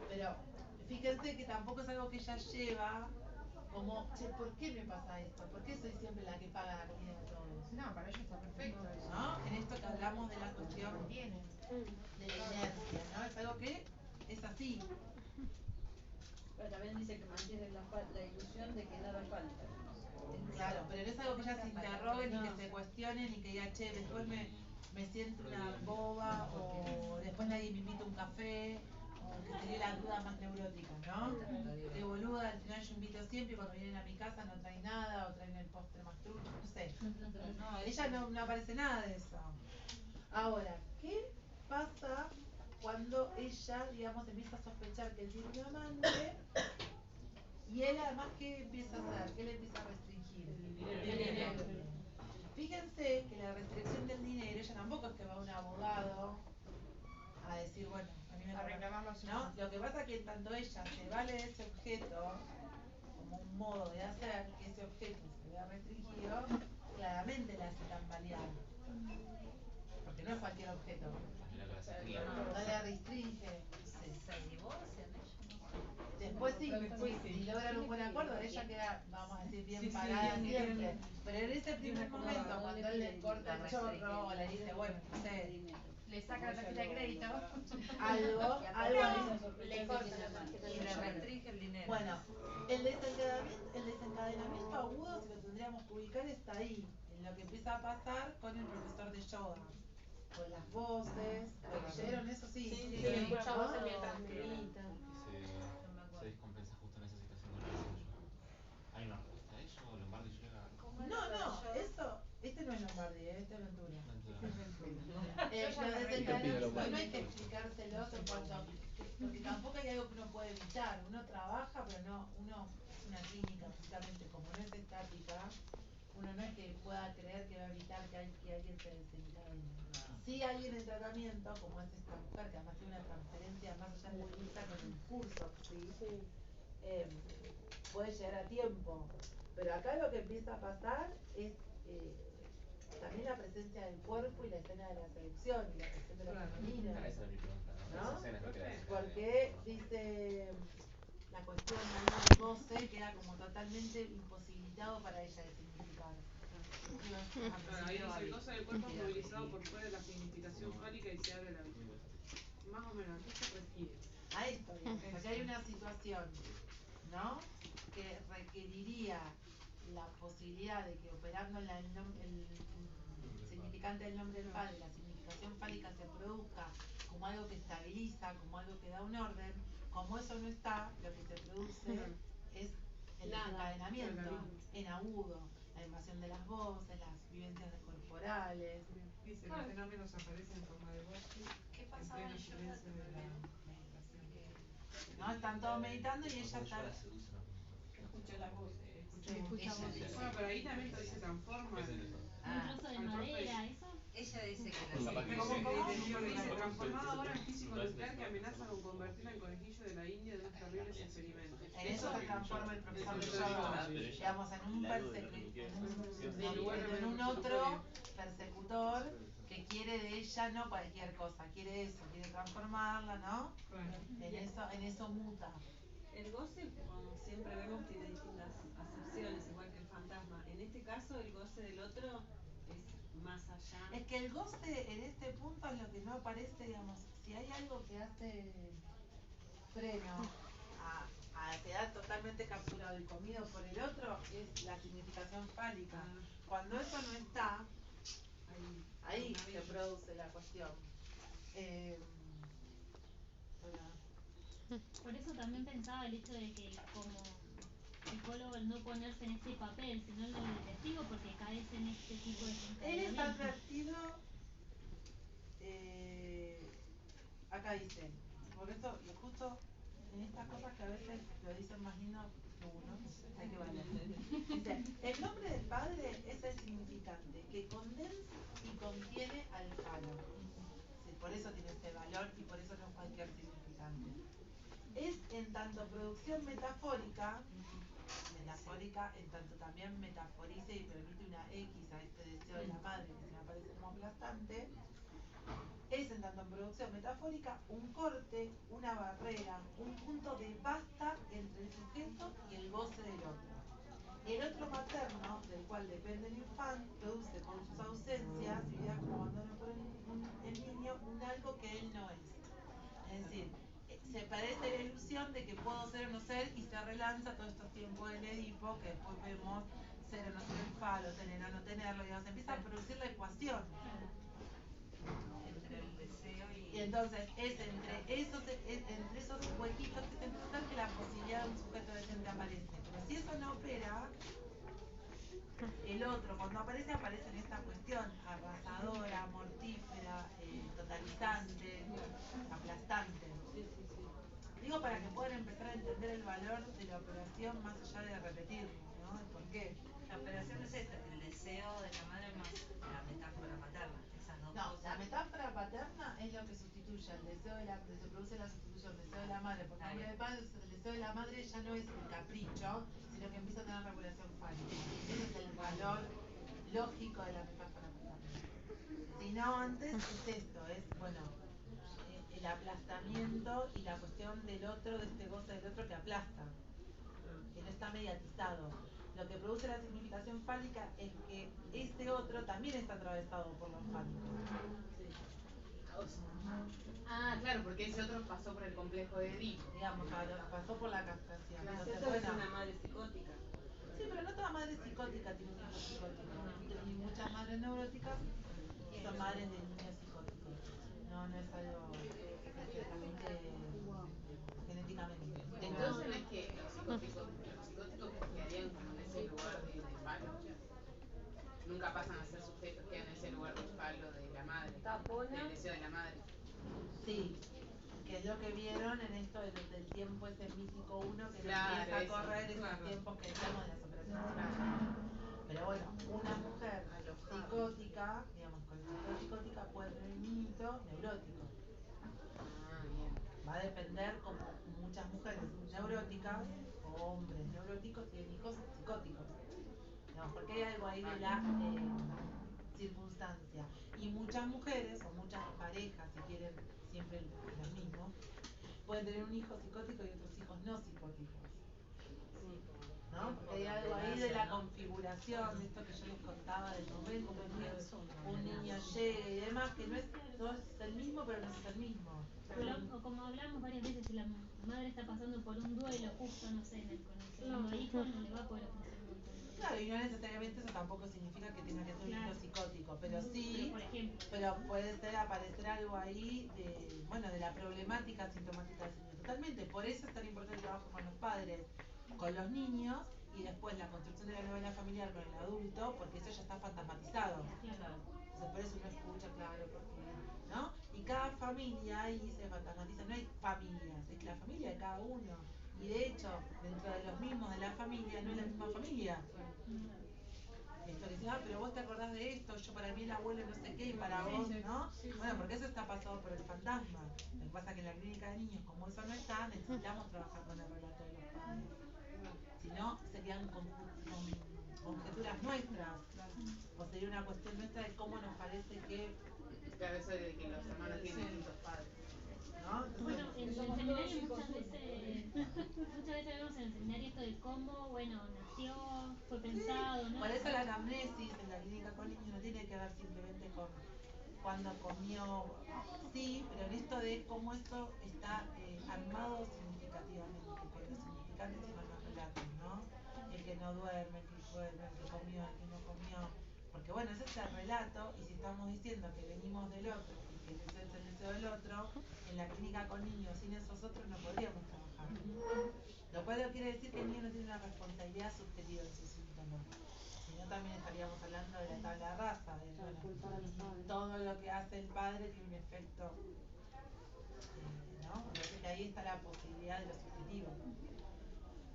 Pero fíjense que tampoco es algo que ella lleva como, che, ¿por qué me pasa esto? ¿Por qué soy siempre la que paga la comida de todos? No, para ella está perfecto eso. ¿No? En esto que hablamos de la cuestión de la inercia, ¿no? Es algo que es así. Pero también dice que mantiene la ilusión de que nada falta. Claro, pero no es algo que ella se interrogue ni que se cuestione ni que diga, che, después me siento una boba o después nadie me invita a un café o que sería la duda más neurótica, ¿no? De boluda, al final yo invito siempre y cuando vienen a mi casa no traen nada o traen el postre más trucho, no sé. No, ella no aparece nada de eso. Ahora, ¿qué pasa cuando ella, digamos, empieza a sospechar que él tiene un amante y él además qué empieza a hacer? ¿Qué le empieza a restringir? El dinero. fíjense que la restricción del dinero, ella tampoco es que va a un abogado a decir, bueno, a mí me A reclamar lo suyo. ¿no? Lo que pasa es que en tanto ella se vale de ese objeto como un modo de hacer que ese objeto se vea restringido, claramente la hace tambalear. Porque no es cualquier objeto. No la restringe. ¿Se divorcian ellos? Después sí, Después sí. si logran un buen acuerdo, ella queda, vamos a decir, bien Sí, sí, parada bien, siempre. bien. Pero en ese primer momento, cuando él le corta el chorro o le dice, bueno, no sé, Le saca la tarjeta de crédito. algo Le corta la tarjeta y le restringe el dinero. Bueno, el desencadenamiento agudo, si lo tendríamos que ubicar, está ahí, en lo que empieza a pasar con el profesor de yoga. Con las voces, ¿leyeron eso? Sí, Sí, escucha voces mientras medita. Se descompensa justo en esa situación de la yoga. ¿Hay una respuesta a ello? ¿Lombardi llega? No, este no es Lombardi, este es Ventura. Yo ya Lo lo desencadenamiento no hay que explicárselos en cuanto porque tampoco hay algo que uno puede evitar. Uno trabaja, pero uno es una clínica, justamente como no es estática, uno no es que pueda creer que va a evitar que alguien se desencadene. Sí hay en el tratamiento, como es esta mujer, que además tiene una transferencia más allá de vista con el curso, ¿sí? Puede llegar a tiempo. Pero acá lo que empieza a pasar es también la presencia del cuerpo y la escena de la seducción y la cuestión de la femenina. Esa es mi pregunta, ¿no? ¿No? Esa escena es lo que da esa Porque dice la cuestión del goce queda como totalmente imposibilitado para ella de significar. Claro, ahí dice el goce del cuerpo es movilizado por fuera de la significación fálica y se abre la vida. Más o menos, ¿qué se refiere? A esto, digamos, porque hay una situación, ¿no? Que requeriría la posibilidad de que operando el significante del nombre del padre, la significación fálica se produzca como algo que estabiliza, como algo que da un orden. Como eso no está, lo que se produce es el desencadenamiento en agudo, la invasión de las voces, las vivencias corporales. Dice, los fenómenos aparecen en forma de goce. ¿Qué pasaba en el yoga? Silencio de la meditación. ¿No? Están todos meditando y ella está. Escucha las voces. Bueno, pero ahí también se transforma. Un trozo de madera, ¿eso? Ella dice que la Dice, transformado ahora en físico nuclear que amenaza con convertirla en conejillo de la India de unos terribles experimentos. En eso se transforma el profesor de yoga, digamos, en un otro persecutor que quiere de ella no cualquier cosa, quiere eso, quiere transformarla, ¿no? En eso muta. El goce, como siempre vemos, tiene distintas acepciones, igual que el fantasma. En este caso, el goce del otro es más allá. Es que el goce en este punto es lo que no aparece, digamos, si hay algo que hace freno a quedar totalmente capturado y comido por el otro, es la significación fálica. Cuando eso no está, ahí se produce la cuestión. Por eso también pensaba el hecho de que como psicólogo el no ponerse en este papel, sino en el de testigo, porque caes en este tipo de Él está desencadenamiento. advertido, acá dice, por eso justo en estas cosas que a veces lo dicen más lindo que uno, hay que valer. Dice, el nombre del padre es el significante que condensa y contiene al falo. Sí, por eso tiene este valor y por eso no es cualquier significante. Es en tanto producción metafórica en tanto también metaforice y permite una X a este deseo de la madre que se me aparece como aplastante, es en tanto en producción metafórica un corte, una barrera, un punto de basta entre el sujeto y el goce del otro. El otro materno, del cual depende el infante, produce con sus ausencias y vidas como abandono por el niño, un algo que él no es. Es decir, se parece la ilusión de que puedo ser o no ser y se relanza todos estos tiempos del Edipo que después vemos ser o no ser el falo, tener o no tenerlo, digamos, se empieza a producir la ecuación. Entre el deseo Y entonces es entre esos huequitos que se empiezan que la posibilidad de un sujeto decente aparece. Pero si eso no opera, el otro cuando aparece en esta cuestión arrasadora, mortífera, totalizante, aplastante. Digo para que puedan empezar a entender el valor de la operación más allá de repetirlo, ¿no? ¿Por qué? La operación es esta, el deseo de la madre más es lo que sustituye al deseo de la, se produce la sustitución del deseo de la madre por nombre del padre, el deseo de la madre ya no es el capricho, sino que empieza a tener regulación fálica. Ese es el valor lógico de la metáfora materna. Si no, antes es esto, es, bueno, el aplastamiento y la cuestión del otro, de este goce del otro que aplasta, que no está mediatizado. Lo que produce la significación fálica es que ese otro también está atravesado por lo fálico. Ah, claro, porque ese otro pasó por el complejo de Edipo. Digamos, pasó por la castración. Claro. Entonces, Esto es bueno, una madre psicótica. sí, pero no toda madre psicótica tiene un hijo psicótico. Y muchas madres neuróticas son madres de niños psicóticos. No, no es algo perfectamente genéticamente. Entonces no es que los psicóticos quedarían como en ese lugar de palo. Nunca pasan a ser sujetos, quedan en ese lugar de palo de la madre, del deseo de la madre. Sí, que es lo que vieron en esto del tiempo ese mítico uno que Claro, empieza a eso, correr esos claro. tiempos que decíamos de las operaciones. Pero bueno, una mujer psicótica, digamos, con la psicótica puede tener un niñito neurótico. Ah, bien. Va a depender, como muchas mujeres neuróticas o hombres neuróticos tienen hijos psicóticos. Digamos, porque hay algo ahí de la circunstancia. Y muchas mujeres o muchas parejas, si quieren siempre los mismos, pueden tener un hijo psicótico y otros hijos no psicóticos. ¿No? Porque hay algo ahí de la configuración, de esto que yo les contaba del momento en que un niño llegue y demás, que no es el mismo, pero no es el mismo. O como hablamos varias veces, si la madre está pasando por un duelo justo, no sé, con el segundo hijo, no le va a poder ofrecer un montón de... Claro, y no necesariamente eso tampoco significa que tenga que ser un niño psicótico, pero sí, por ejemplo, pero puede ser aparecer algo ahí de, bueno, de la problemática sintomática del niño. Totalmente, por eso es tan importante el trabajo con los padres, con los niños, y después la construcción de la novela familiar con el adulto, porque eso ya está fantasmatizado. Entonces por eso uno escucha, claro, porque, ¿no? Y cada familia ahí se fantasmatiza, no hay familias, es la familia de cada uno. Y de hecho, dentro de los mismos de la familia, no es la misma familia. Esto que dice, ah, pero vos te acordás de esto, yo para mí el abuelo no sé qué, y para vos, ¿no? Bueno, porque eso está pasado por el fantasma. Lo que pasa es que en la clínica de niños, como eso no está, necesitamos trabajar con el relato de los padres. Si no, serían conjeturas nuestras, o sería una cuestión nuestra de cómo nos parece que... Claro, eso de que los hermanos tienen distintos padres. ¿No? Bueno, en el seminario muchas veces vemos en el seminario esto de cómo, bueno, nació, fue pensado, ¿no? Por eso la anamnesis en la clínica con niños no tiene que ver simplemente con cuando comió, sí, pero en esto de cómo esto está armado significativamente, con los significantes y con los relatos, ¿no? El que no duerme, el que duerme, el que comió, el que no comió. Porque bueno, ese es el relato, y si estamos diciendo que venimos del otro, y que ese es el deseo del otro, en la clínica con niños, sin esos otros no podríamos trabajar. Lo cual no quiere decir que el niño no tiene una responsabilidad subjetiva en sus síntomas. Si no, también estaríamos hablando de la tabla de raza, de bueno, todo lo que hace el padre tiene un efecto, ¿no? Entonces que ahí está la posibilidad de lo subjetivo.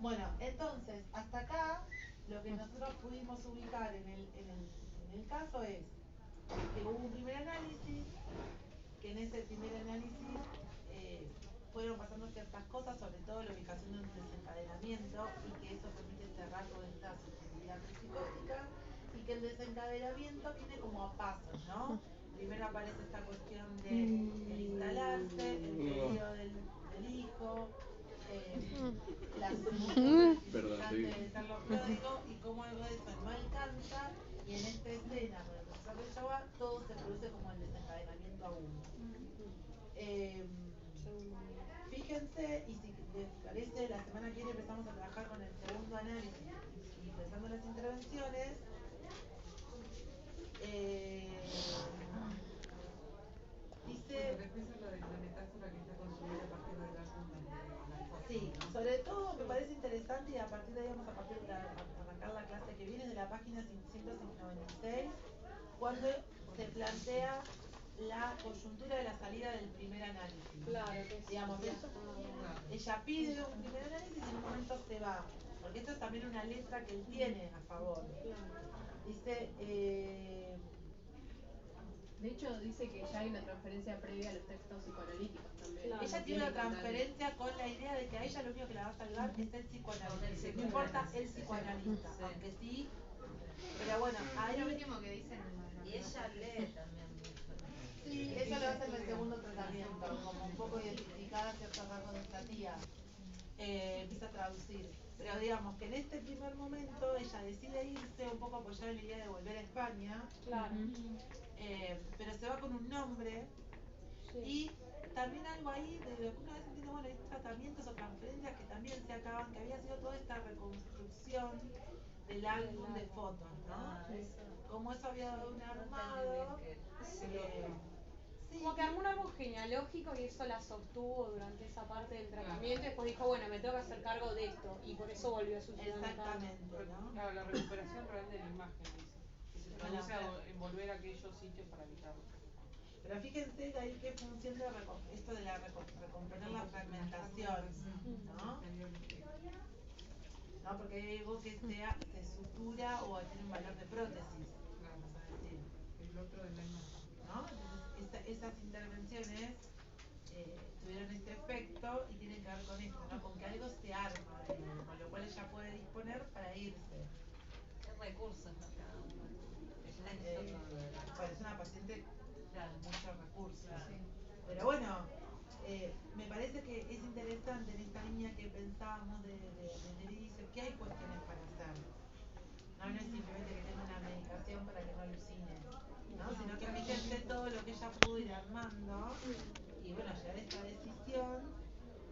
Bueno, entonces, hasta acá, lo que nosotros pudimos ubicar en el caso es que hubo un primer análisis, que en ese primer análisis fueron pasando ciertas cosas, sobre todo la ubicación de un desencadenamiento, y que eso permite cerrar con esta subjetividad psicótica, y que el desencadenamiento viene como a pasos, ¿no? Primero aparece esta cuestión de el instalarse, el pedido del hijo, la asunción de Carlos Pródigo, y cómo algo de eso no alcanza, y en esta escena con el profesor de Chauvin todo se produce como el desencadenamiento a uno. Fíjense, y si les parece, la semana que viene empezamos a trabajar con el segundo análisis y pensando en las intervenciones. Dice... Después habla de la metáfora que está construida a partir de las dudas. Sí, sobre todo me parece interesante, y a partir de ahí vamos a arrancar la clase que viene de la página 196, cuando se plantea la coyuntura de la salida del primer análisis. Claro que sí. Digamos, ella pide un primer análisis y en un momento se va, porque esto es también una letra que él tiene a favor. Dice, De hecho, dice que ya hay una transferencia previa a los textos psicoanalíticos también. Claro. Ella tiene una transferencia con la idea de que a ella lo único que la va a salvar es el psicoanalista. No importa el psicoanalista, aunque sí. Pero bueno, ahí. Es lo último que dicen. Y ella lee también mucho. Sí, eso lo hace en el segundo tratamiento, como un poco identificada ciertos rasgos de esta tía. Empieza a traducir. Pero digamos que en este primer momento ella decide irse un poco apoyada en la idea de volver a España. Claro. Pero se va con un nombre. Sí. Y también algo ahí de lo que una vez entiende, bueno, hay tratamientos o transferencias que también se acaban, que había sido toda esta reconstrucción del álbum de fotos, ¿no? Como eso había dado un armado. Como que armó un árbol genealógico y eso la sostuvo durante esa parte del tratamiento y después dijo, bueno, me tengo que hacer cargo de esto y por eso volvió a su ciudad natal. Exactamente, ¿no? Claro, la recuperación real de la imagen, dice. Que se traduce en volver a aquellos sitios para evitarlo. Pero fíjense de ahí qué función de esto de la recomponer la fragmentación, ¿no? ¿No? Porque hay algo que se sutura o tiene un valor de prótesis, vamos a decir. El otro de la imagen. ¿No? Entonces, esas intervenciones tuvieron este efecto y tienen que ver con esto, ¿no? Con que algo se arma, con lo cual ella puede disponer para irse. ¿Qué recursos no cada uno? Bueno, es una paciente con muchos recursos. Pero bueno, me parece que es interesante en esta línea que pensábamos de dice que hay cuestiones para hacer. No es simplemente que tenga una medicación para que no alucine, ¿no? Sino que fíjense todo lo que ella pudo ir armando y bueno, llegar a esta decisión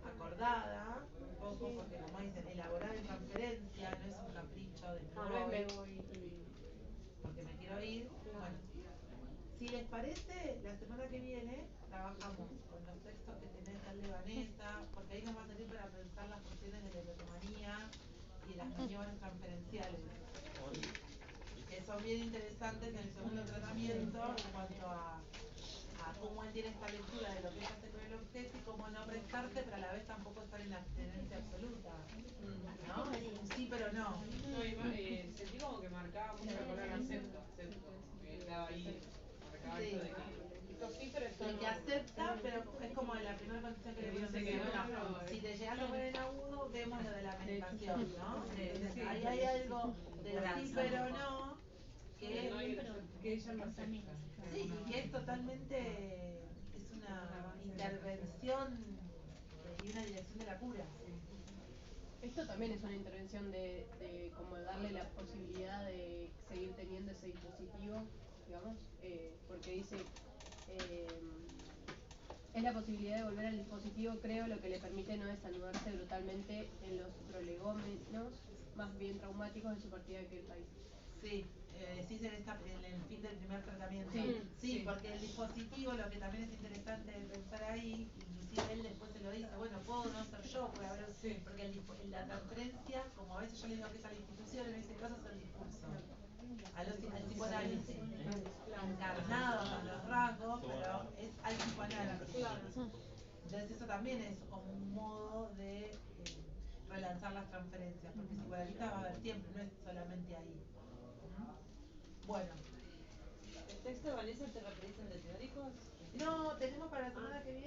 acordada, un poco, porque como dicen, elaborar en transferencia no es un capricho de me voy, porque me quiero ir. Bueno, si les parece, la semana que viene trabajamos con los textos que tenés al de Vanessa, porque ahí nos va a servir para pensar las cuestiones de la erotomanía y las maniobras transferenciales, que son bien interesantes en el segundo tratamiento en cuanto a cómo él tiene esta lectura de lo que ella hace con el objeto y cómo no prestarse, pero a la vez tampoco estar en abstinencia absoluta, ¿no? Es un sí pero no. Sentí como que marcaba mucho la palabra acepto, que estaba ahí, marcaba esto de que esto sí, pero esto De no. que acepta, pero es como la primera condición que le dice que no, si te llegas a poner en agudo, vemos lo de la medicación, ¿no? Entonces, ahí hay algo del sí pero no, que ella lo acepta. Sí, y que es totalmente, es una intervención y una dirección de la cura. Esto también es una intervención de como darle la posibilidad de seguir teniendo ese dispositivo, digamos, porque dice, es la posibilidad de volver al dispositivo, creo, lo que le permite no desanudarse brutalmente en los prolegómenos más bien traumáticos de su partida de aquel país. Sí. Decís en el fin del primer tratamiento. Sí, porque el dispositivo, lo que también es interesante de pensar ahí, inclusive él después se lo dice, bueno, puedo no ser yo, puede haber, porque la transferencia, como a veces yo le digo que es a la institución, en ese caso es el discurso. Al psicoanálisis, encarnado con los rasgos, pero es al psicoanálisis. Entonces eso también es como un modo de relanzar las transferencias, porque psicoanalista va a haber siempre, no es solamente ahí. Bueno. ¿El texto de Vanessa te referís al de teóricos? No, tenemos para la semana que viene.